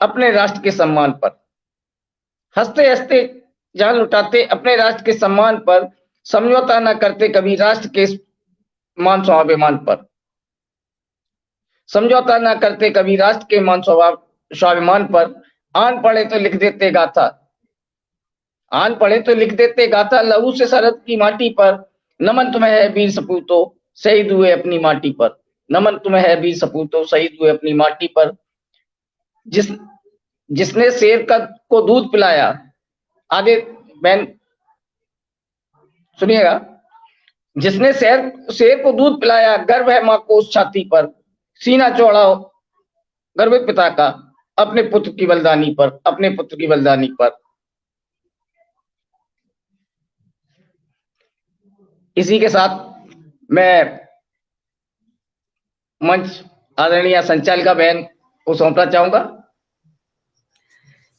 अपने राष्ट्र के सम्मान पर, हंसते हंसते जान लुटाते अपने राष्ट्र के सम्मान पर। समझौता न करते कभी राष्ट्र के मान स्वाभिमान पर, समझौता न करते कभी राष्ट्र के मान स्वाभिमान पर। आन पढ़े तो लिख देते गाथा, आन पढ़े तो लिख देते गाथा लहू से सरहद की माटी पर। नमन तुम्हें है वीर सपूतों शहीद हुए अपनी माटी पर, नमन तुम्हें है वीर सपूतों, शहीद हुए अपनी माटी पर। जिसने शेर को दूध पिलाया, आगे बहन सुनिएगा, जिसने शेर को दूध पिलाया, गर्व है मां को उस छाती पर, सीना चौड़ा गर्वित पिता का अपने पुत्र की बलिदानी पर, अपने पुत्र की बलिदानी पर। इसी के साथ मैं मंच आदरणीय संचालिका बहन को सौंपना चाहूंगा।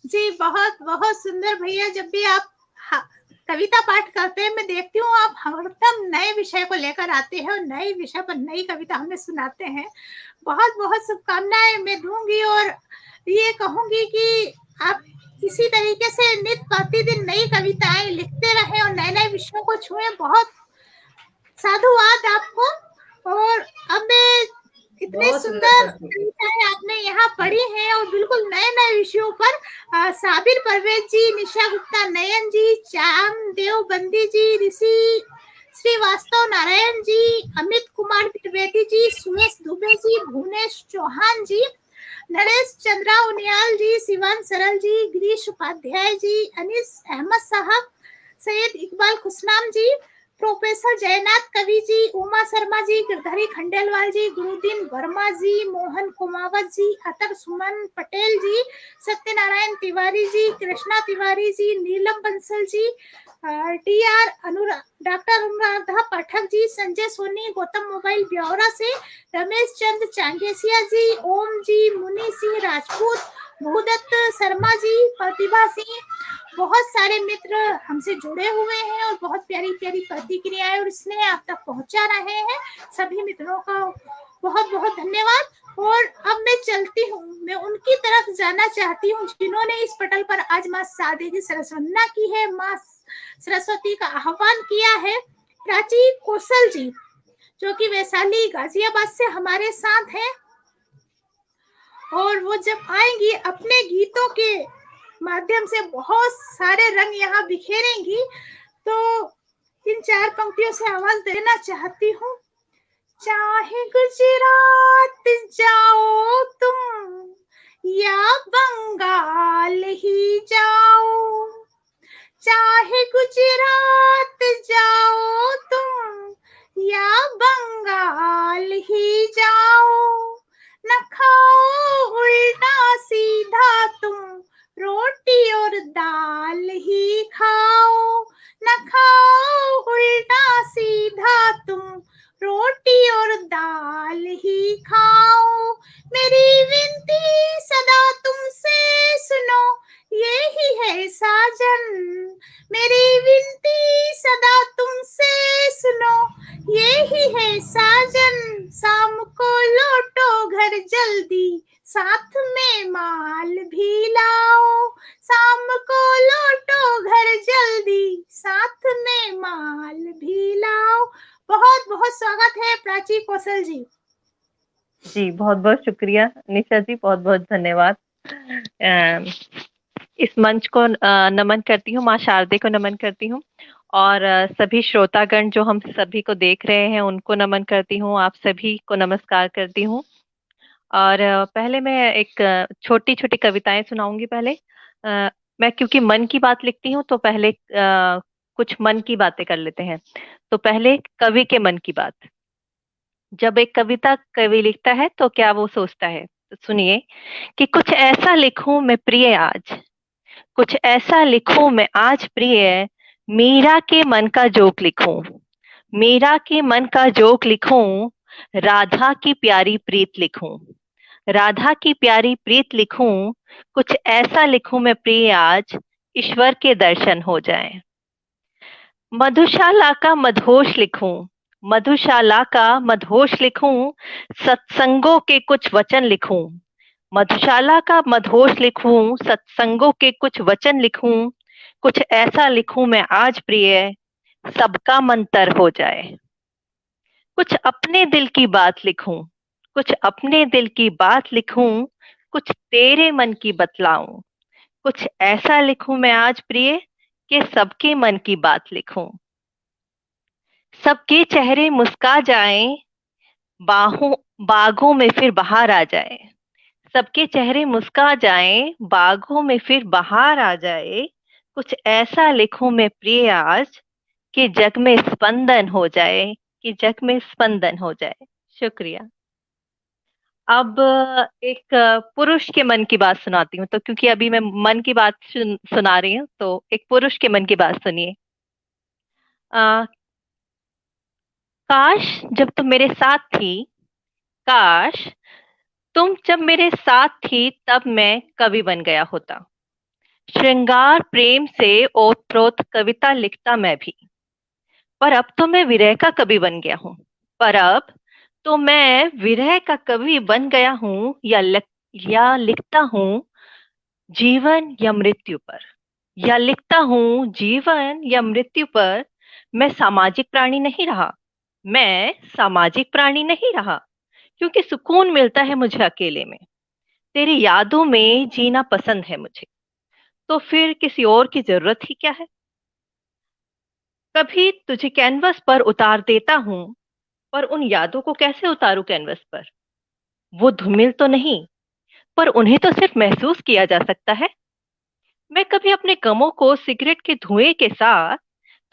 जी बहुत बहुत सुंदर भैया, जब भी आप कविता पाठ करते हैं मैं देखती हूँ आप हरदम नए विषय को लेकर आते हैं और नए विषय पर नई कविता हमें सुनाते हैं। बहुत बहुत शुभकामनाएं मैं दूंगी और ये कहूंगी कि आप इसी तरीके से नित्य प्रतिदिन नई कविताएं लिखते रहें और नए नए विषयों को छुएं। बहुत साधुवाद आपको। और अब मैं इतने सुंदर कविताएं आपने यहाँ पढ़ी हैं और बिल्कुल नए नए विषयों पर साबिर परवेज जी, निशा गुप्ता नयन जी, चाम देवबंदी जी, ऋषि श्रीवास्तव नारायण जी, अमित कुमार त्रिवेदी जी, सुरेश दुबे जी, भुवनेश चौहान जी, नरेश चंद्रा उनियाल जी, शिवान सरल जी, गिरीश उपाध्याय जी, अनीस अहमद साहब, सैयद इकबाल खुशनाम जी, प्रोफेसर जयनाथ कवि जी, उमा शर्मा जी, गिरधरी खंडेलवाल जी, गुरुदीन वर्मा जी, मोहन कुमावत जी, अतर सुमन पटेल जी, सत्यनारायण तिवारी जी, कृष्णा तिवारी जी, नीलम Bansal ji, TR doctor Anuradha Pathak ji, Sanjay Soni, Gautam mobile ब्यौरा से, रमेश चंद चांगेसिया जी, ओम जी, मुनि सिंह राजपूत, भूदत्त शर्मा जी, प्रतिभा सिंह, बहुत सारे मित्र हमसे जुड़े हुए हैं और बहुत प्यारी प्यारी प्रतिक्रियाएं और स्नेह आप तक पहुंचा रहे हैं। सभी मित्रों का बहुत बहुत धन्यवाद। और अब मैं चलती हूँ, मैं उनकी तरफ जाना चाहती हूँ जिन्होंने इस पटल पर आज माँ शारदे की सरस्वंदना की है, माँ सरस्वती का आह्वान किया है। प्राची कौशल जी जो कि वैशाली गाजियाबाद से हमारे साथ हैं और वो जब आएंगी अपने गीतों के माध्यम से बहुत सारे रंग यहाँ बिखेरेंगी, तो इन 4 पंक्तियों से आवाज देना चाहती हूँ। चाहे गुजरात जाओ तुम या बंगाल ही जाओ, चाहे गुजरात जाओ तुम या बंगाल ही जाओ, न खाओ उल्टा सीधा तुम रोटी और दाल ही खाओ, न खाओ उल्टा सीधा तुम रोटी और दाल ही खाओ। मेरी विनती सदा तुमसे सुनो यही है साजन, मेरी विनती सदा तुमसे सुनो यही है साजन, शाम को लौटो घर जल्दी साथ में माल भी लाओ, शाम को लौटो घर जल्दी साथ में माल भी लाओ। बहुत बहुत स्वागत है प्राची कौशल जी। जी बहुत बहुत शुक्रिया निशा जी, बहुत बहुत धन्यवाद। इस मंच को नमन करती हूँ, माँ शारदे को नमन करती हूँ और सभी श्रोतागण जो हम सभी को देख रहे हैं उनको नमन करती हूँ, आप सभी को नमस्कार करती हूँ। और पहले मैं एक छोटी छोटी कविताएं सुनाऊंगी। पहले मैं क्योंकि मन की बात लिखती हूँ तो पहले कुछ मन की बातें कर लेते हैं। तो पहले कवि के मन की बात। जब एक कविता कवि लिखता है तो क्या वो सोचता है, तो सुनिए कि कुछ ऐसा लिखूं मैं प्रिय आज, कुछ ऐसा लिखूं मैं आज प्रिय, मीरा के मन का जोक लिखूं, मीरा के मन का जोक लिखूं, राधा की प्यारी प्रीत लिखूं, राधा की प्यारी प्रीत लिखूं, कुछ ऐसा लिखूं मैं प्रिय आज, ईश्वर के दर्शन हो जाएं। मधुशाला का मधोश लिखूं, मधुशाला का मधोश लिखूं, सत्संगों के कुछ वचन लिखूं, मधुशाला का मधोश लिखूं, सत्संगों के कुछ वचन लिखूं, कुछ ऐसा लिखूं मैं आज प्रिय, सबका मन तर हो जाए। कुछ अपने दिल की बात लिखूं, कुछ अपने दिल की बात लिखूं, कुछ तेरे मन की बतलाऊं, कुछ ऐसा लिखूं मैं आज प्रिय कि सबके मन की बात लिखूं। सबके चेहरे मुस्का जाएं, बाहों बागों में फिर बहार आ जाए, सबके चेहरे मुस्का जाएं, बागों में फिर बहार आ जाए, कुछ ऐसा लिखूं मैं प्रिय आज कि जग में स्पंदन हो जाए, कि जग में स्पंदन हो जाए। शुक्रिया। अब एक पुरुष के मन की बात सुनाती हूँ, तो क्योंकि अभी मैं मन की बात सुना रही हूँ, तो एक पुरुष के मन की बात सुनिए। आ, काश जब तुम मेरे साथ थी, काश तुम जब मेरे साथ थी, तब मैं कवि बन गया होता। श्रृंगार प्रेम से ओतप्रोत कविता लिखता मैं भी। पर अब तो मैं विरह का कवि बन गया हूँ। पर अब तो मैं विरह का कवि बन गया हूँ, या लिखता हूँ जीवन या मृत्यु पर, या लिखता हूँ जीवन या मृत्यु पर। मैं सामाजिक प्राणी नहीं रहा, मैं सामाजिक प्राणी नहीं रहा, क्योंकि सुकून मिलता है मुझे अकेले में। तेरी यादों में जीना पसंद है मुझे, तो फिर किसी और की जरूरत ही क्या है। कभी तुझे कैनवस पर उतार देता हूँ, पर उन यादों को कैसे उतारूं कैनवस पर। वो धूमिल तो नहीं, पर उन्हें तो सिर्फ महसूस किया जा सकता है। मैं कभी अपने गमों को सिगरेट के धुएं के साथ,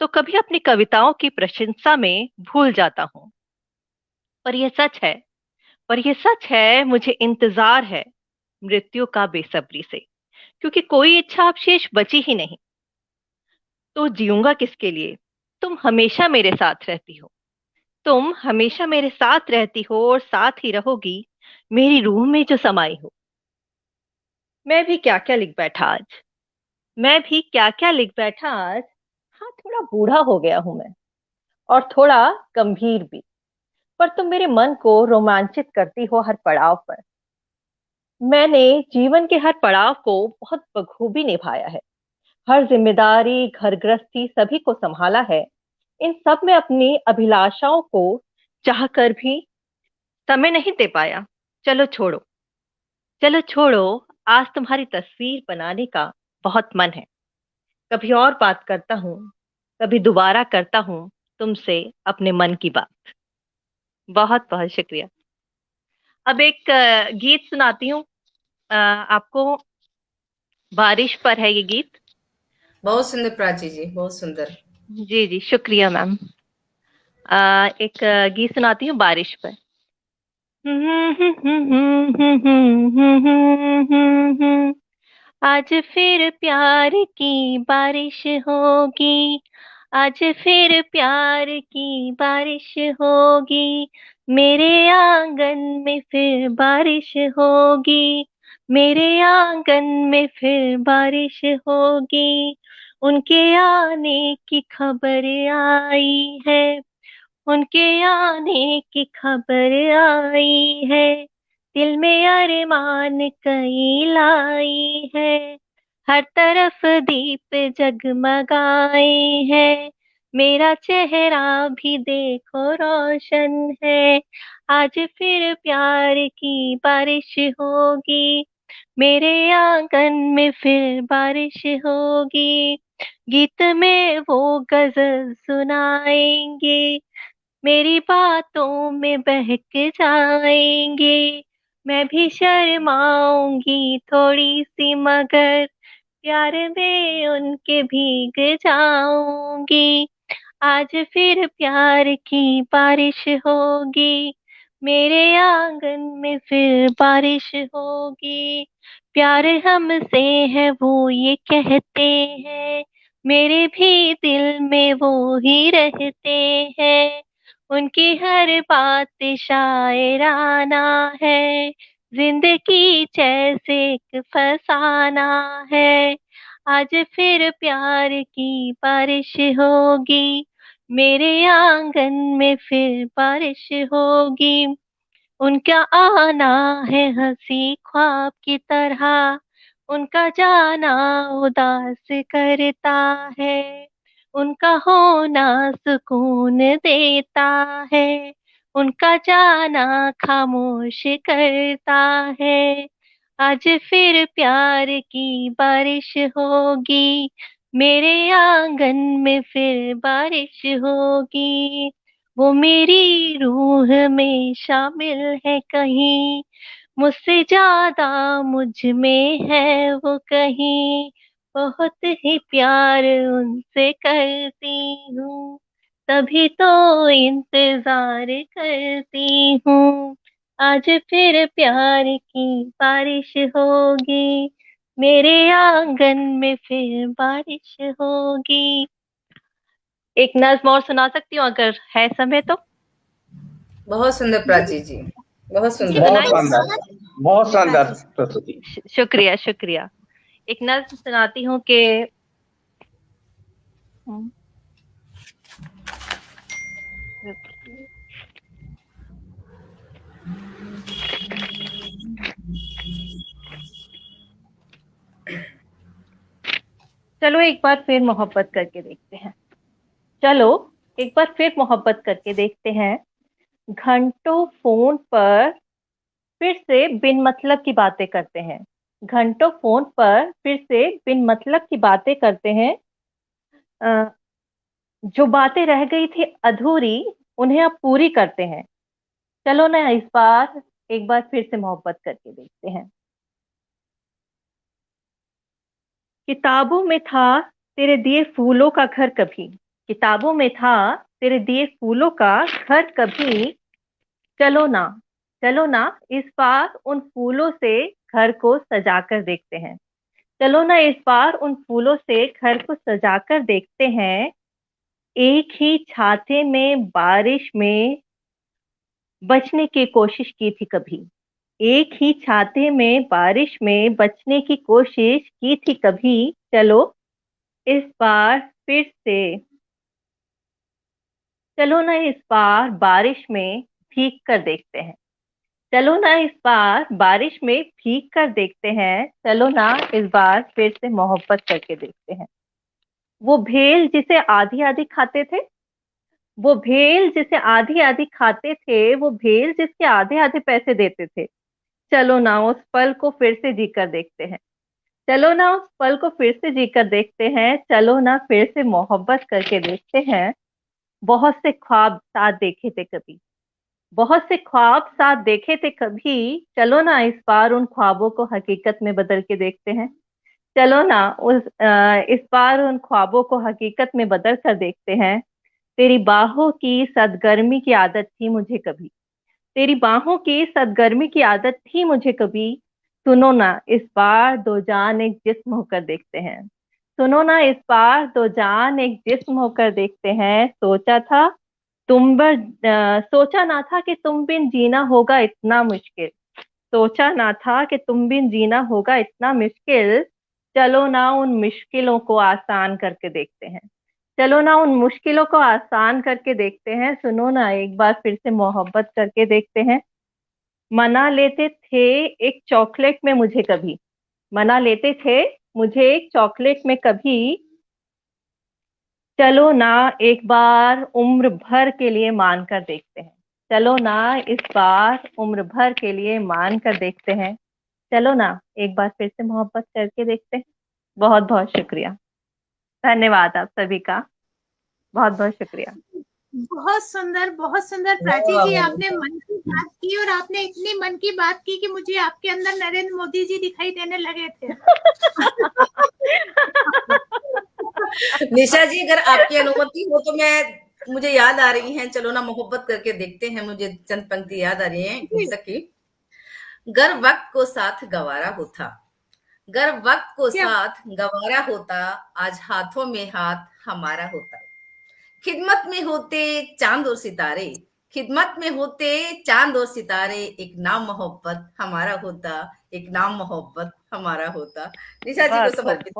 तो कभी अपनी कविताओं की प्रशंसा में भूल जाता हूँ। पर यह सच है, पर यह सच है, मुझे इंतजार है मृत्यु का बेसब्री से, क्योंकि कोई इच्छा अब शेष बची ही नहीं। तो जीऊंगा किसके लिए। तुम हमेशा मेरे साथ रहती हो, तुम हमेशा मेरे साथ रहती हो और साथ ही रहोगी, मेरी रूह में जो समाई हो। मैं भी क्या क्या लिख बैठा आज, मैं भी क्या क्या लिख बैठा आज। हाँ, थोड़ा बूढ़ा हो गया हूं मैं, और थोड़ा गंभीर भी। पर तुम मेरे मन को रोमांचित करती हो हर पड़ाव पर। मैंने जीवन के हर पड़ाव को बहुत बखूबी निभाया है। हर जिम्मेदारी, घर गृहस्थी सभी को संभाला है। इन सब में अपनी अभिलाषाओं को चाह कर भी समय नहीं दे पाया। चलो छोड़ो, चलो छोड़ो, आज तुम्हारी तस्वीर बनाने का बहुत मन है। कभी और बात करता हूँ, कभी दोबारा करता हूँ तुमसे अपने मन की बात। बहुत बहुत शुक्रिया। अब एक गीत सुनाती हूँ आपको। बारिश पर है ये गीत। बहुत सुंदर प्राची जी, बहुत सुंदर। जी जी, शुक्रिया मैम। एक गीत सुनाती हूँ बारिश पर। आज फिर प्यार की बारिश होगी, आज फिर प्यार की बारिश होगी, मेरे आंगन में फिर बारिश होगी, मेरे आंगन में फिर बारिश होगी। उनके आने की खबर आई है, उनके आने की खबर आई है, दिल में अरमान कई लाई है, हर तरफ दीप जगमगाए हैं, मेरा चेहरा भी देखो रोशन है। आज फिर प्यार की बारिश होगी, मेरे आंगन में फिर बारिश होगी, गीत में वो गजल सुनाएंगे, मेरी बातों में बहक जाएंगे। मैं भी शर्माऊंगी थोड़ी सी, मगर प्यार में उनके भीग जाऊंगी। आज फिर प्यार की बारिश होगी, मेरे आंगन में फिर बारिश होगी। प्यार हमसे है वो ये कहते हैं, मेरे भी दिल में वो ही रहते हैं, उनकी हर बात शायराना है, जिंदगी जैसे एक फसाना है। आज फिर प्यार की बारिश होगी, मेरे आंगन में फिर बारिश होगी। उनका आना है हंसी ख्वाब की तरह, उनका जाना उदास करता है, उनका होना सुकून देता है, उनका जाना खामोश करता है। आज फिर प्यार की बारिश होगी, मेरे आंगन में फिर बारिश होगी। वो मेरी रूह में शामिल है कहीं, मुझसे ज्यादा मुझ में है वो कहीं, बहुत ही प्यार उनसे करती हूँ, तभी तो इंतजार करती हूँ, आज फिर प्यार की बारिश होगी, मेरे आंगन में फिर बारिश होगी। एक नज्म और सुना सकती हूँ अगर है समय तो। बहुत सुंदर प्राची जी, बहुत जी, सुंदर। बहुत बताइए। शानदार, बहुत शानदार प्रस्तुति। शुक्रिया शुक्रिया। एक नज्म सुनाती हूँ कि चलो एक बार फिर मोहब्बत करके देखते हैं, चलो एक बार फिर मोहब्बत करके देखते हैं, घंटों फोन पर फिर से बिन मतलब की बातें करते हैं, घंटों फोन पर फिर से बिन मतलब की बातें करते हैं, अ, जो बातें रह गई थी अधूरी उन्हें अब पूरी करते हैं, चलो ना इस बार एक बार फिर से मोहब्बत करके देखते हैं। किताबों में था तेरे दिए फूलों का घर कभी, किताबों में था तेरे दिए फूलों का घर कभी, चलो ना, चलो ना इस बार उन फूलों से घर को सजा कर देखते हैं, चलो ना इस बार उन फूलों से घर को सजा कर देखते हैं, एक ही छाते में बारिश में बचने की कोशिश की थी कभी, एक ही छाते में बारिश में बचने की कोशिश की थी कभी, चलो इस बार फिर से, चलो ना इस बार बारिश में भीग कर देखते हैं, चलो ना इस बार बारिश में भीग कर देखते हैं, चलो ना इस बार फिर से मोहब्बत करके देखते हैं। वो भेल जिसे आधी आधी खाते थे, वो भेल जिसे आधी आधी खाते थे, वो भेल जिसके आधे आधे पैसे देते थे, चलो ना उस पल को फिर से जीकर देखते हैं, चलो ना उस पल को फिर से जीकर देखते हैं, चलो ना फिर से मोहब्बत करके देखते हैं। बहुत से ख्वाब साथ देखे थे कभी, बहुत से ख्वाब साथ देखे थे कभी, चलो ना इस बार उन ख्वाबों को हकीकत में बदल के देखते हैं, चलो ना इस बार उन ख्वाबों को हकीकत में बदल कर देखते हैं। तेरी बाहों की सदगर्मी की आदत थी मुझे कभी, तेरी बाहों की सदगर्मी की आदत थी मुझे कभी, सुनो ना इस बार दो जान एक जिस्म होकर देखते हैं, सुनो ना इस बार दो जान एक जिस्म होकर देखते हैं, सोचा ना था कि तुम बिन जीना होगा इतना मुश्किल, सोचा ना था कि तुम बिन जीना होगा इतना मुश्किल, चलो ना उन मुश्किलों को आसान करके देखते हैं, चलो ना उन मुश्किलों को आसान करके देखते हैं, सुनो ना एक बार फिर से मोहब्बत करके देखते हैं। मना लेते थे एक चॉकलेट में मुझे कभी, मना लेते थे मुझे एक चॉकलेट में कभी, चलो ना एक बार उम्र भर के लिए मान कर देखते हैं, चलो ना इस बार उम्र भर के लिए मान कर देखते हैं, चलो ना एक बार फिर से मोहब्बत करके देखते हैं। बहुत बहुत शुक्रिया, धन्यवाद आप सभी का, बहुत बहुत शुक्रिया। बहुत सुंदर प्राची जी, आपने मन की बात की और आपने इतनी मन की बात की कि मुझे आपके अंदर नरेंद्र मोदी जी दिखाई देने लगे थे। निशा जी अगर आपकी अनुमति हो तो मुझे याद आ रही है, चलो ना मोहब्बत करके देखते हैं, मुझे चंद पंक्ति याद आ रही है सखी। गर वक्त को साथ गवारा होता, गर वक्त को साथ गवारा होता, आज हाथों में हाथ हमारा होता, खिदमत में होते चांद और सितारे, खिदमत में होते चांद और सितारे, एक नाम मोहब्बत हमारा होता, एक नाम मोहब्बत हमारा होता। निशा जी को समर्पित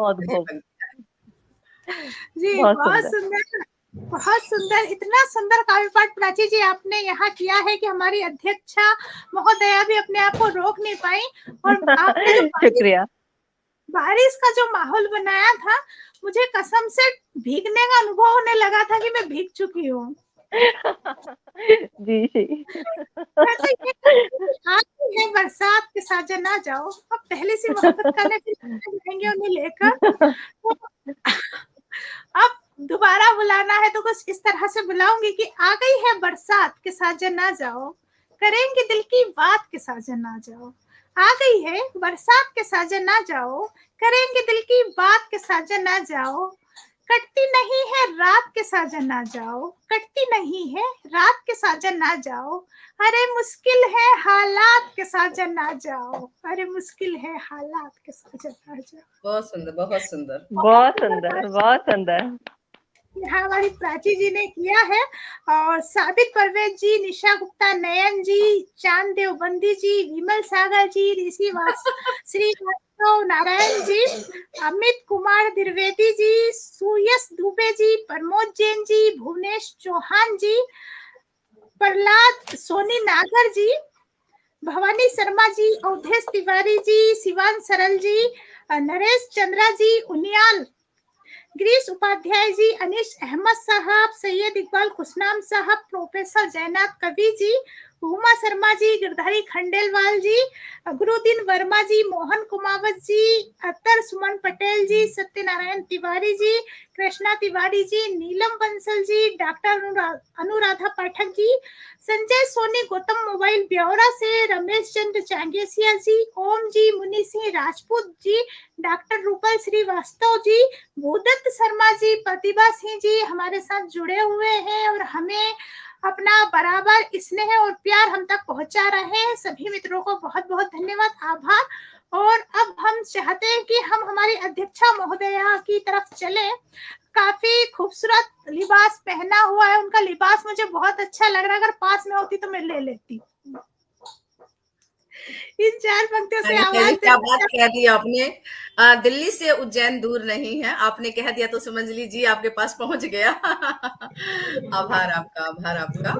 जी, बहुत सुंदर, बहुत सुंदर, इतना सुंदर काव्य पाठ प्राची जी आपने यहाँ किया है कि हमारी अध्यक्षा महोदया भी अपने आप को रोक नहीं पाई, और आपने जो शुक्रिया, बारिश का जो माहौल बनाया था, मुझे कसम से भीगने का अनुभव होने लगा था कि मैं भीग चुकी हूँ। जी जी। आती है बरसात के साथ ना जाओ, अब पहले से मोहब्बत करने जाएंगे उन्हें लेकर। अब दोबारा बुलाना है तो कुछ इस तरह से बुलाऊंगी कि आ गई है बरसात के साजन ना जाओ, करेंगे दिल की बात के साजन ना जाओ। आ गई है बरसात के साजन ना जाओ, करेंगे दिल की बात के साजन ना जाओ। कटती नहीं है रात के साजन ना जाओ, कटती नहीं है रात के साजन ना जाओ। अरे मुश्किल है हालात के साजन ना जाओ, अरे मुश्किल है हालात के साजन ना जाओ। बहुत सुंदर, बहुत सुंदर, बहुत सुंदर, बहुत सुंदर। यहाँ हमारी प्राची जी ने किया है, और साबित परवेज जी, निशा गुप्ता, नयन जी, चांद देवबंदी जी, विमल सागर जी, ऋषि श्रीवास्तव, नारायण जी, अमित कुमार द्विवेदी जी, सुयश दुबे जी, प्रमोद जैन जी, भुवनेश चौहान जी, प्रहलाद सोनी नागर जी, भवानी शर्मा जी, अवधेश तिवारी जी, शिवान सरल जी, नरेश चंद्रा जी, उनियाल, गिरीश उपाध्याय जी, अनीश अहमद साहब, सैयद इकबाल खुशनाम साहब, प्रोफेसर जयनाथ कवि जी, उमा शर्मा जी, गिरधारी खंडेलवाल जी, गुरुदीन वर्मा जी, मोहन कुमावत जी, अतर सुमन पटेल जी, सत्यनारायण तिवारी जी, कृष्णा तिवारी जी, नीलम बंसल जी, डॉक्टर अनुराधा पाठक जी, संजय सोनी, गौतम मोबाइल ब्यौरा से, रमेश चंद्र चांगेसिया जी, ओम जी, मुनि सिंह राजपूत जी, डॉक्टर रूपल श्रीवास्तव जी, भूदत्त शर्मा जी, प्रतिभा सिंह जी हमारे साथ जुड़े हुए हैं और हमें अपना बराबर स्नेह और प्यार हम तक पहुंचा रहे हैं। सभी मित्रों को बहुत बहुत धन्यवाद, आभार। और अब हम चाहते हैं कि हम हमारी अध्यक्षा महोदया की तरफ चले। काफी खूबसूरत लिबास पहना हुआ है, उनका लिबास मुझे बहुत अच्छा लग रहा है, अगर पास में होती तो मैं ले लेती। इन 4 पंक्तियों से आवाज क्या बात कह दी आपने। दिल्ली से उज्जैन दूर नहीं है, आपने कह दिया तो समझ लीजिए आपके पास पहुंच गया। आभार आपका, आभार आपका।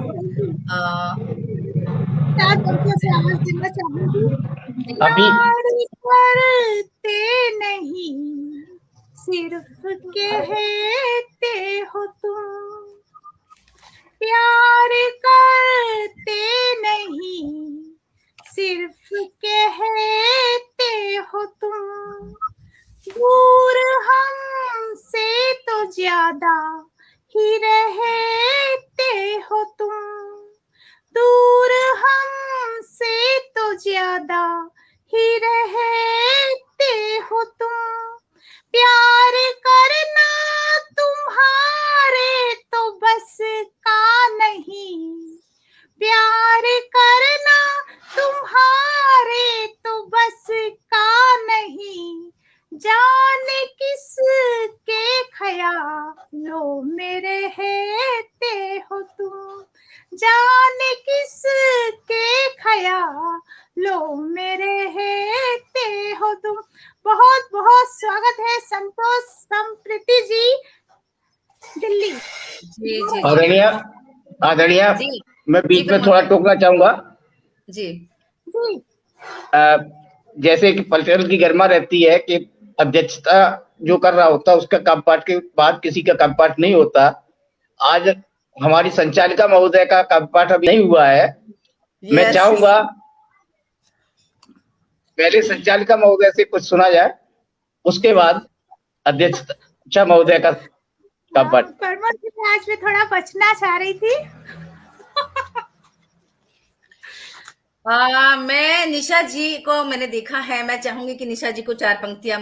4 पंक्तियों से आवाज देना चाहूंगी। अभी प्यार करते नहीं सिर्फ कहते हो तुम, प्यार करते नहीं सिर्फ कहते हो तुम, दूर हमसे तो ज्यादा ही रहते हो तुम, दूर हमसे तो ज्यादा ही रहते हो तुम, प्यार करना तुम्हारे तो बस का नहीं, प्यार करना तुम्हारे तो बस का नहीं, जाने किस के ख्यालों में रहते हो तुम, जाने किस के ख्यालों में रहते हो तुम। बहुत बहुत स्वागत है संतोष संप्रीति जी, दिल्ली। जी जी आदरणीय आदरणीय जी मैं बीच में थोड़ा टोकना चाहूंगा जी। जैसे कि पलटन की गरिमा रहती है कि अध्यक्षता जो कर रहा होता है उसका कामपाठ के बाद किसी का कामपाठ नहीं होता। आज हमारी संचालिका महोदय का कामपाठ अभी नहीं हुआ है। मैं चाहूंगा पहले संचालिका महोदय से कुछ सुना जाए, उसके बाद अध्यक्षता महोदय का कामपाठ। आज मैं थोड़ा बचना चाह रही थी। मैं निशा जी को मैंने देखा है, मैं चाहूंगी कि निशा जी को 4 पंक्तियां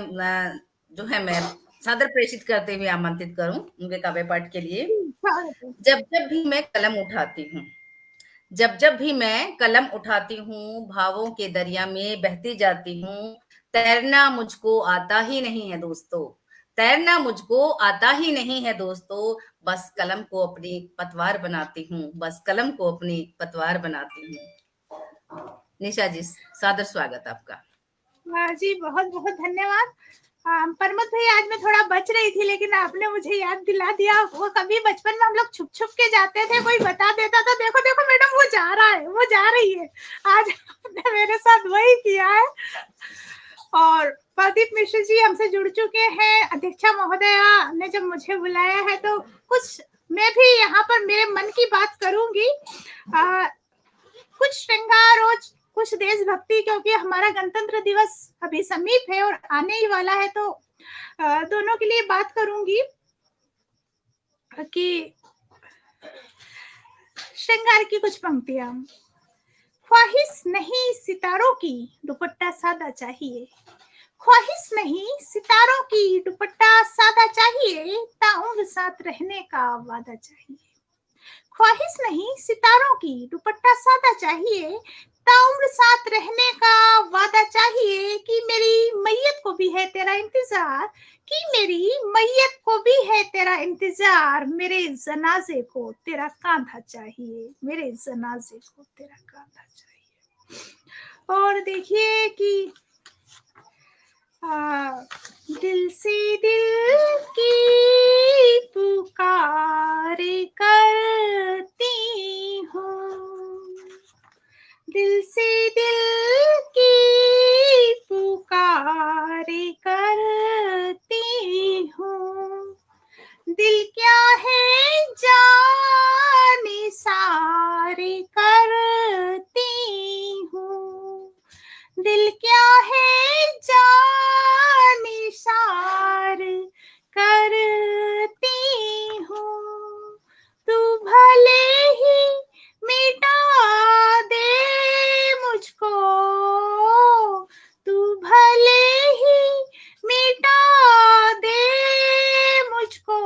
जो है मैं सादर प्रेषित करते हुए आमंत्रित करूं उनके काव्य पाठ के लिए। जब जब भी मैं कलम उठाती हूँ, जब जब भी मैं कलम उठाती हूँ, भावों के दरिया में बहती जाती हूँ, तैरना मुझको आता ही नहीं है दोस्तों, तैरना मुझको आता ही नहीं है दोस्तों, बस कलम को अपनी पतवार बनाती हूँ, बस कलम को अपनी पतवार बनाती हूँ। निशा जी, सादर स्वागत आपका। जी बहुत बहुत धन्यवाद। परमत भाई, आज मैं थोड़ा बच रही थी लेकिन आपने मुझे याद दिला दिया। वो कभी बचपन में हम लोग छुप छुप के जाते थे, कोई बता देता था, देखो देखो मैडम वो जा रहा है, वो जा रही है। आज आपने मेरे साथ वही किया है। और प्रदीप मिश्र जी हमसे जुड़ चुके हैं। अध्यक्षा महोदया ने जब मुझे बुलाया है तो कुछ मैं भी यहाँ पर मेरे मन की बात करूंगी। कुछ श्रृंगार और कुछ देशभक्ति, क्योंकि हमारा गणतंत्र दिवस अभी समीप है और आने ही वाला है, तो दोनों के लिए बात करूंगी। कि श्रृंगार की कुछ पंक्तियां। ख्वाहिश नहीं सितारों की, दुपट्टा सादा चाहिए। ख्वाहिश नहीं सितारों की, दुपट्टा सादा चाहिए। ताउम्र साथ रहने का वादा चाहिए। ख्वाहिश नहीं सितारों की, दुपट्टा सादा चाहिए। ताउम्र साथ रहने का वादा चाहिए। कि मेरी मैयत को भी है तेरा इंतजार, कि मेरी मैयत को भी है तेरा इंतजार। मेरे जनाजे को तेरा कांधा चाहिए, मेरे जनाजे को तेरा कांधा चाहिए। और देखिए कि दिल से दिल की पुकार करती हूँ, दिल से दिल की पुकार करती हूँ। दिल क्या है जाने सारे करती हूँ, दिल क्या है जाने सार करती हूँ। तू भले ही मिटा दे मुझको, तू भले ही मिटा दे मुझको।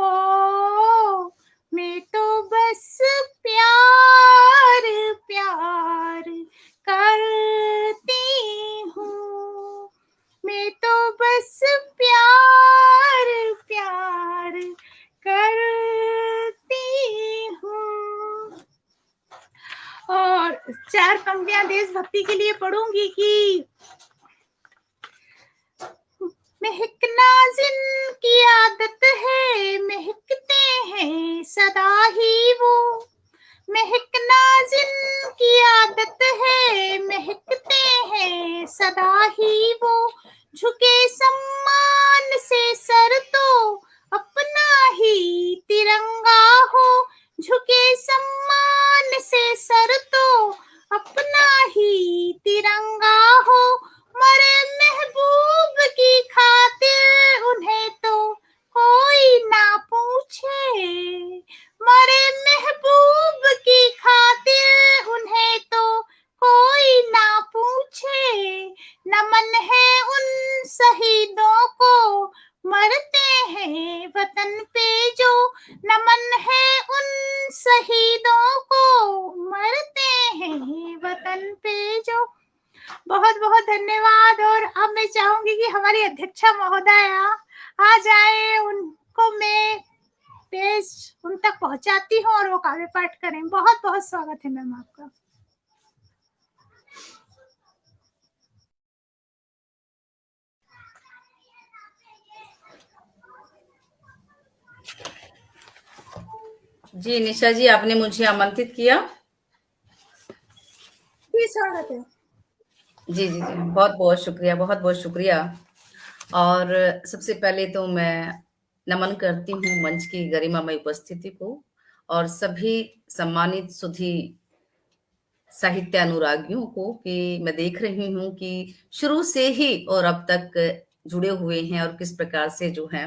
मैं तो बस प्यार प्यार करती हूँ, मैं तो बस प्यार प्यार करती हूँ। और 4 पंक्तियां देशभक्ति के लिए पढ़ूंगी कि महकना जिनकी आदत है, महकते हैं सदा ही वो। महकना जिनकी आदत है, महकते हैं सदा ही वो। झुके सम्मान से सर तो अपना ही तिरंगा हो, झुके सम्मान से सर तो अपना ही तिरंगा हो। मरे महबूब की खातिर उन्हें तो कोई ना पूछे, मरे महबूब की खातिर उन्हें तो कोई ना पूछे। नमन है उन शहीदों को मरते हैं वतन पे जो, नमन है उन शहीदों को मरते हैं वतन पे जो। बहुत बहुत धन्यवाद। और अब मैं चाहूंगी कि हमारी अध्यक्षा महोदया आ जाए, उनको मैं पेज उन तक पहुंचाती हूँ और वो काव्य पाठ करें। बहुत बहुत स्वागत है मैम आपका। जी निशा जी, आपने मुझे आमंत्रित किया। जी स्वागत है। जी जी जी, बहुत बहुत शुक्रिया, बहुत बहुत शुक्रिया। और सबसे पहले तो मैं नमन करती हूँ मंच की गरिमामय उपस्थिति को और सभी सम्मानित सुधी साहित्य अनुरागियों को कि मैं देख रही हूँ कि शुरू से ही और अब तक जुड़े हुए हैं और किस प्रकार से जो है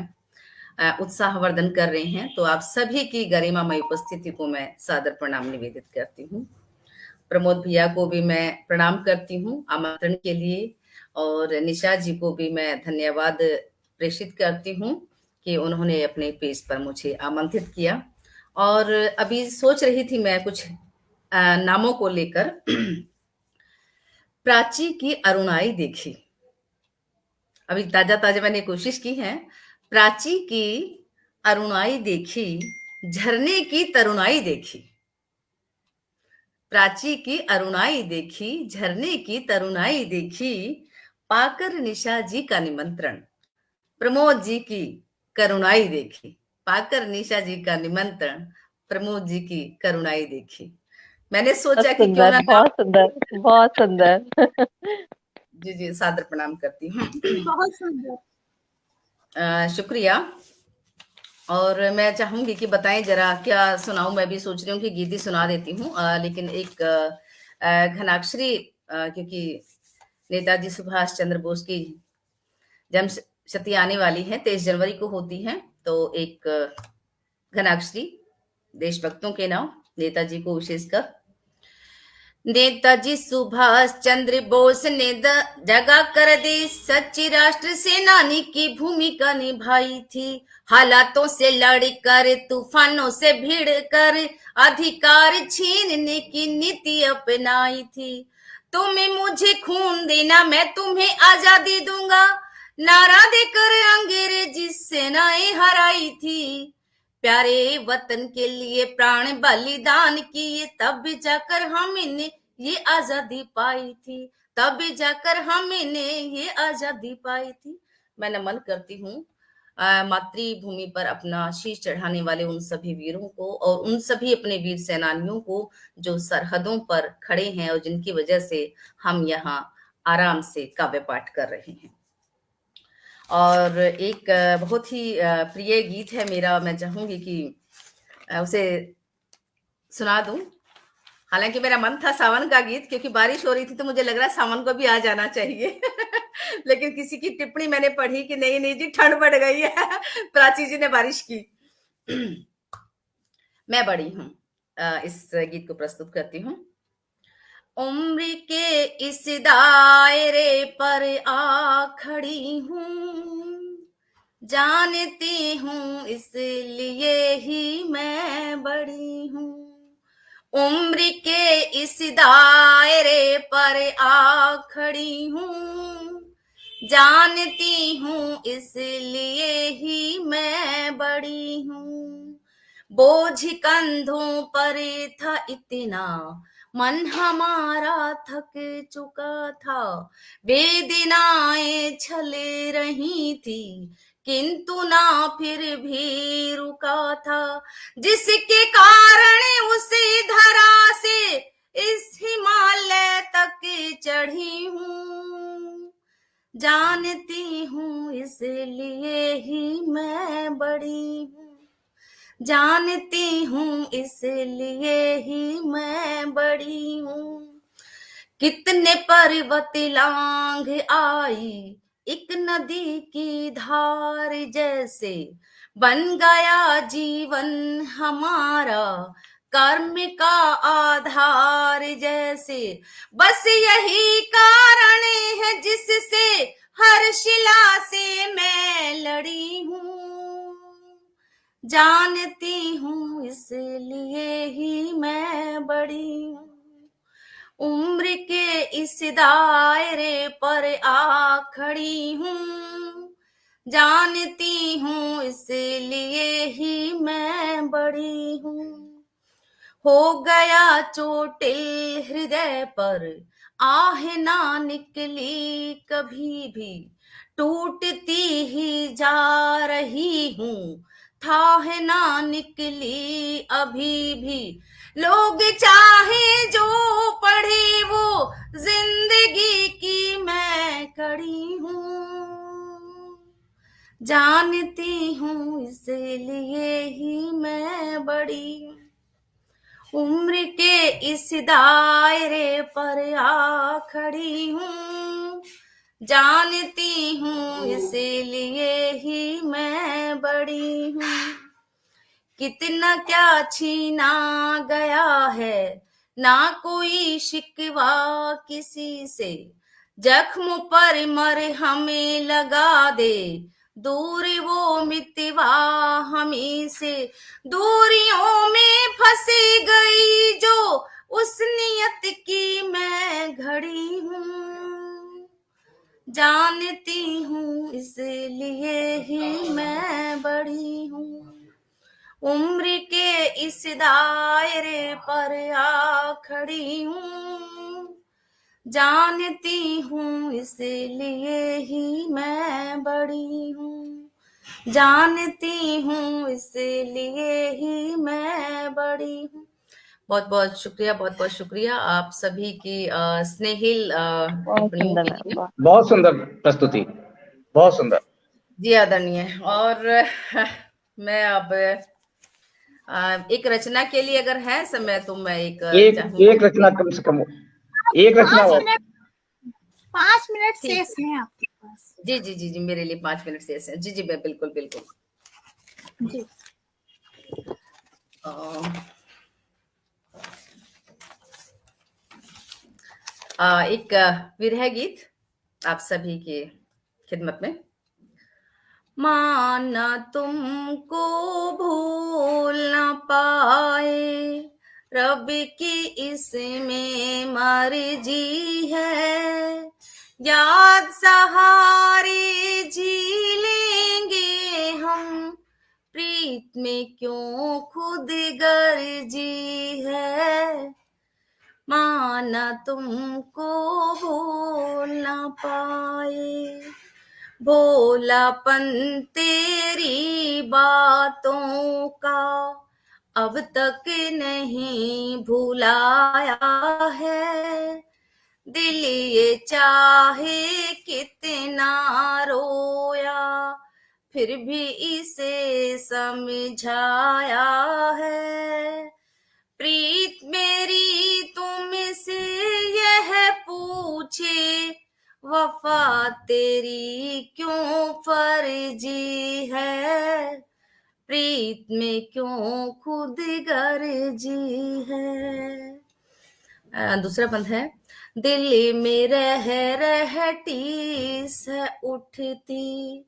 उत्साहवर्धन कर रहे हैं। तो आप सभी की गरिमामय उपस्थिति को मैं सादर प्रणाम निवेदित करती हूँ। प्रमोद भैया को भी मैं प्रणाम करती हूँ आमंत्रण के लिए, और निशा जी को भी मैं धन्यवाद प्रेषित करती हूँ कि उन्होंने अपने पेज पर मुझे आमंत्रित किया। और अभी सोच रही थी मैं कुछ नामों को लेकर। प्राची की अरुणाई देखी, अभी ताजा ताजा मैंने कोशिश की है। प्राची की अरुणाई देखी, झरने की तरुणाई देखी। प्राची की अरुणाई देखी, झरने की तरुणाई देखी। पाकर निशा जी का निमंत्रण, प्रमोद जी की करुणाई देखी। पाकर निशा जी का निमंत्रण, प्रमोद जी की करुणाई देखी। मैंने सोचा कि क्यों ना, बहुत सुंदर, बहुत सुंदर। जी जी, सादर प्रणाम करती हूँ। बहुत सुंदर, शुक्रिया। और मैं चाहूंगी कि बताएं जरा क्या सुनाऊं। मैं भी सोच रही हूँ कि गीत ही सुना देती हूँ, लेकिन एक घनाक्षरी, क्योंकि नेताजी सुभाष चंद्र बोस की जन्म शती आने वाली है, 23 जनवरी को होती है, तो एक घनाक्षरी, देशभक्तों के नाम, नेताजी को विशेषकर। नेताजी सुभाष चंद्र बोस ने जगा कर दी सच्ची राष्ट्र सेनानी की भूमिका निभाई थी। हालातों से लड़कर, तूफानों से भिड़ कर अधिकार छीनने की नीति अपनाई थी। तुम्हें मुझे खून देना, मैं तुम्हें आजादी दूंगा, नारा देकर अंग्रेजी सेनाएं हराई थी। प्यारे वतन के लिए प्राण बलिदान किए, तब जाकर हमने ये आजादी पाई थी, तब जाकर हमने ये आजादी पाई थी। मैं नमन करती हूँ मातृभूमि पर अपना शीश चढ़ाने वाले उन सभी वीरों को और उन सभी अपने वीर सेनानियों को जो सरहदों पर खड़े हैं और जिनकी वजह से हम यहाँ आराम से काव्य पाठ कर रहे हैं। और एक बहुत ही प्रिय गीत है मेरा, मैं चाहूंगी कि उसे सुना दूं। हालांकि मेरा मन था सावन का गीत, क्योंकि बारिश हो रही थी तो मुझे लग रहा सावन को भी आ जाना चाहिए लेकिन किसी की टिप्पणी मैंने पढ़ी कि नहीं नहीं जी ठंड बढ़ गई है प्राची जी ने बारिश की मैं बड़ी हूं, इस गीत को प्रस्तुत करती हूँ। उम्र के इस दायरे पर आ खड़ी हूँ, जानती हूँ इसलिए ही मैं बड़ी हूँ। उम्र के इस दायरे पर आ खड़ी हूँ, जानती हूँ इसलिए ही मैं बड़ी हूँ। बोझ कंधों पर था इतना, मन हमारा थक चुका था, वेदनाएं छल रही थी, किंतु ना फिर भी रुका था, जिसके कारण उसी धरा से इस हिमालय तक चढ़ी हूँ। जानती हूँ इसलिए ही मैं बड़ी हूँ, जानती हूँ इसलिए ही मैं बड़ी हूँ। कितने पर्वत लांघ आई एक नदी की धार जैसे, बन गया जीवन हमारा कर्म का आधार जैसे। बस यही कारण है जिससे हर शिला से मैं लड़ी हूँ, जानती हूँ इसलिए ही मैं बड़ी हूँ। उम्र के इस दायरे पर आ खड़ी हूँ, जानती हूँ इसलिए ही मैं बड़ी हूँ। हो गया चोटिल हृदय पर, आह ना निकली कभी भी, टूटती ही जा रही हूँ, थाह ना निकली अभी भी। लोग चाहे जो पढ़े वो जिंदगी की मैं कड़ी हूँ, जानती हूँ इसलिए ही मैं बड़ी हूँ। उम्र के इस दायरे पर आ खड़ी हूँ, जानती हूँ इसलिए ही मैं बड़ी हूँ। कितना क्या छीना गया है, ना कोई शिकवा किसी से, जख्म पर मरहम लगा दे, दूर वो मितवा हमी से। दूरियों में फंसी गई जो उस नियत की मैं घड़ी हूँ, जानती हूँ इसलिए ही मैं बड़ी हूँ। उम्र के इस दायरे पर आ खड़ी हूँ, जानती हूँ इसलिए ही मैं बड़ी हूँ, जानती हूँ इसलिए ही मैं बड़ी हूँ। बहुत बहुत शुक्रिया आप सभी की स्नेहिल टिप्पणियों के लिए। बहुत सुंदर प्रस्तुति, बहुत सुंदर जी आदरणीय। और मैं अब एक रचना के लिए अगर है समय तो मैं एक रचना कम से कम, एक रचना 5 मिनट शेष है आपके पास। जी जी जी जी मेरे लिए 5 मिनट शेष है। जी जी मैं बिल्कुल बिल्कुल जी। एक विरह गीत आप सभी के खिदमत में। माना तुमको भूल न पाए, रब की इसमें मर्जी है, याद सहारे जी लेंगे हम, प्रीत में क्यों खुद गर्जी है, माना तुमको भूल न पाए। भोलापन तेरी बातों का अब तक नहीं भुलाया है, दिल ये चाहे कितना रोया, फिर भी इसे समझाया है। प्रीत मेरी तुमसे यह पूछे, वफा तेरी क्यों फर्जी है, प्रीत में क्यों खुद गर्जी है। दूसरा बंद है। दिल में रह टीस है उठती,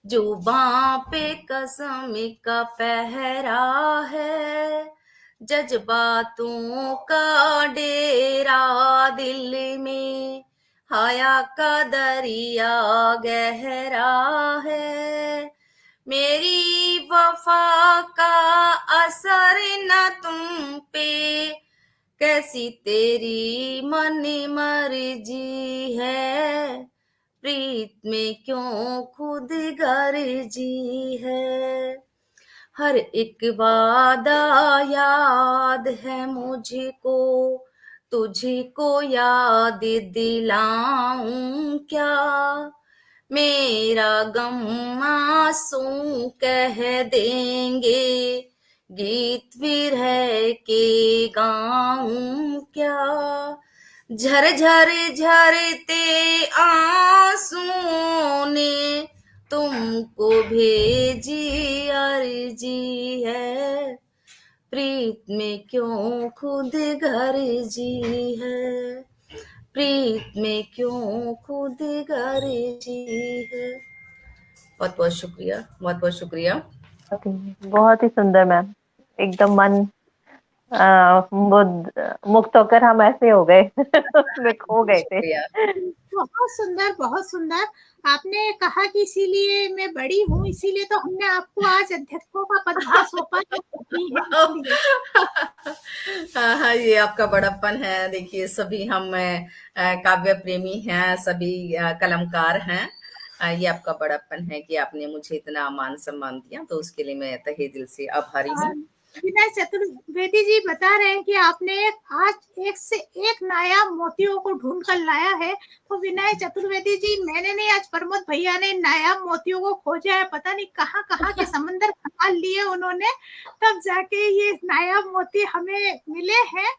जुबां पे कसम का पहरा है, जज्बातों का डेरा दिल में, हाया का दरिया गहरा है, मेरी वफा का असर न तुम पे, कैसी तेरी मन मर्जी है, प्रीत में क्यों खुद गर्जी है। हर एक वादा याद है मुझको, तुझको याद दिलाऊं क्या, मेरा गम आंसू कह देंगे, गीत विरह के गाऊं क्या, झरझर झरते आंसुओं ने तुमको भेजी अर्जी है, प्रीत में क्यों खुद गर्जी है, प्रीत में क्यों खुद गर्जी है। बहुत बहुत शुक्रिया, बहुत बहुत शुक्रिया। बहुत ही सुंदर मैम, एकदम मन मुक्त होकर हम ऐसे हो गए उसमें खो गए थे। बहुत सुंदर, बहुत सुंदर। आपने कहा कि इसीलिए मैं बड़ी हूँ, इसीलिए तो हमने आपको आज अध्यक्षों का पदभार सौंपा है। हाँ, ये आपका बड़प्पन है। देखिए सभी हम काव्य प्रेमी हैं, सभी कलमकार हैं, ये आपका बड़प्पन है कि आपने मुझे इतना मान सम्मान दिया, तो उसके लिए मैं तहे दिल से आभारी हूँ। विनय चतुर्वेदी जी बता रहे हैं कि आपने आज एक से एक नायाब मोतियों को ढूंढ कर लाया है। तो विनय चतुर्वेदी जी, मैंने नहीं, आज प्रमोद भैया ने नायाब मोतियों को खोजा है, पता नहीं कहाँ कहाँ के समंदर खंगाल लिए उन्होंने, तब जाके ये नायाब मोती हमें मिले हैं।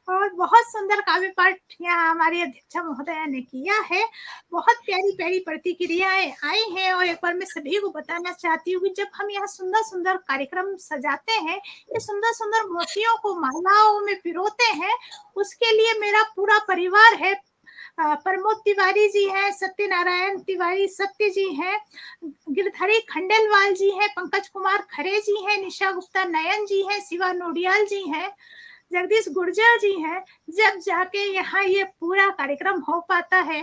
और बहुत सुंदर काव्य पाठ यहाँ हमारी अध्यक्षा महोदया ने किया है, बहुत प्यारी प्यारी प्रतिक्रियाएं आई हैं। और एक बार मैं सभी को बताना चाहती हूँ कि जब हम यहाँ सुंदर सुंदर कार्यक्रम सजाते हैं, ये सुंदर सुंदर मोतियों को मालाओं में पिरोते हैं, उसके लिए मेरा पूरा परिवार है। प्रमोद तिवारी जी हैं, सत्यनारायण तिवारी सत्य जी हैं, गिरधरी खंडेलवाल जी हैं, पंकज कुमार खरे जी हैं, निशा गुप्ता नयन जी हैं, शिवा नोडियाल जी हैं, जगदीश गुर्जर जी हैं। जब जाके यहाँ ये पूरा कार्यक्रम हो पाता है,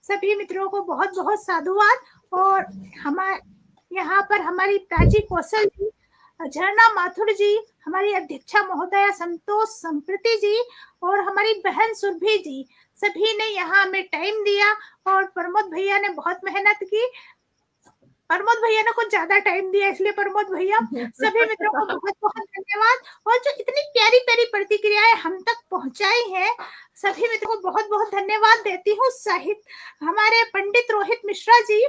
सभी मित्रों को बहुत बहुत साधुवाद। और हमारे यहाँ पर हमारी प्राची कौशल जी, झरना माथुर जी, हमारी अध्यक्षा महोदया संतोष संप्रति जी और हमारी बहन सुरभि जी, सभी ने यहाँ हमें टाइम दिया। और प्रमोद भैया ने बहुत मेहनत की, प्रमोद भैया ने कुछ ज्यादा टाइम दिया, इसलिए प्रमोद भैया, सभी मित्रों को बहुत बहुत धन्यवाद। और जो इतनी प्यारी प्यारी प्रतिक्रियाएं हम तक पहुंचाई हैं, सभी मित्रों को बहुत बहुत धन्यवाद देती हूँ। साहित्य हमारे पंडित रोहित मिश्रा जी,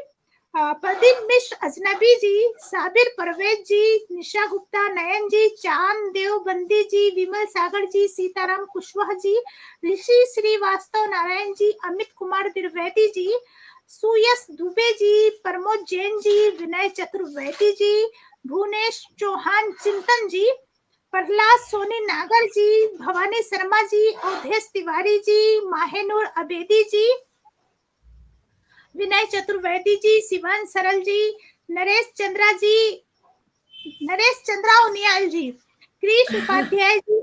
प्रदीप मिश्र अजनबी जी, साबिर परवेज जी, निशा गुप्ता नयन जी, चांद देवबंदी जी, विमल सागर जी, सीताराम कुशवाहा जी, ऋषि श्रीवास्तव नारायण जी, अमित कुमार द्विवेदी जी, सुयश दुबे जी, प्रमोद जैन जी, विनय चतुर्वेदी जी, भुवनेश चौहान चिंतन जी, प्रहलाद सोनी नागर जी, भवानी शर्मा जी, अवधेश तिवारी जी, माहेनूर अबेदी जी, विनय चतुर्वेदी जी, शिवान सरल जी, नरेश चंद्रा उनियाल जी, क्रिश उपाध्याय जी,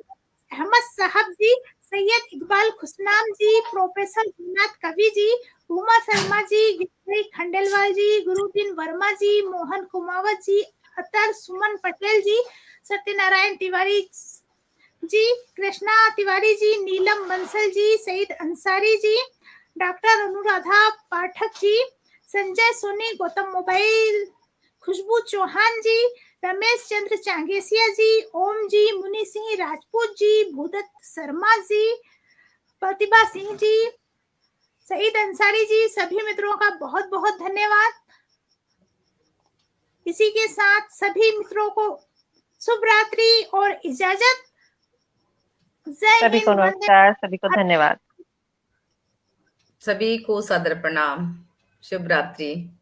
अहमद साहब जी, सैयद इकबाल खुशनाम जी, प्रोफेसर गुरुनाथ कवि जी, उमा शर्मा जी, गिरिधारी खंडेलवाल जी, गुरुदीन वर्मा जी, मोहन कुमावत जी, अतर सुमन पटेल जी, सत्यनारायण तिवारी जी, कृष्णा तिवारी जी, नीलम बंसल जी, सईद अंसारी जी, डॉक्टर अनुराधा पाठक जी, संजय सोनी, गौतम मोबाइल, खुशबू चौहान जी, रमेश चंद्र चांगेसिया जी, ओम जी, मुनि सिंह राजपूत जी, भूदत्त शर्मा जी, प्रतिभा सिंह जी, सईद अंसारी जी, सभी मित्रों का बहुत बहुत धन्यवाद। इसी के साथ सभी मित्रों को शुभ रात्रि और इजाजत। जय सभी को हिंद, वंदे नमस्कार, सभी को धन्यवाद। सभी को सादर प्रणाम, शुभ रात्रि।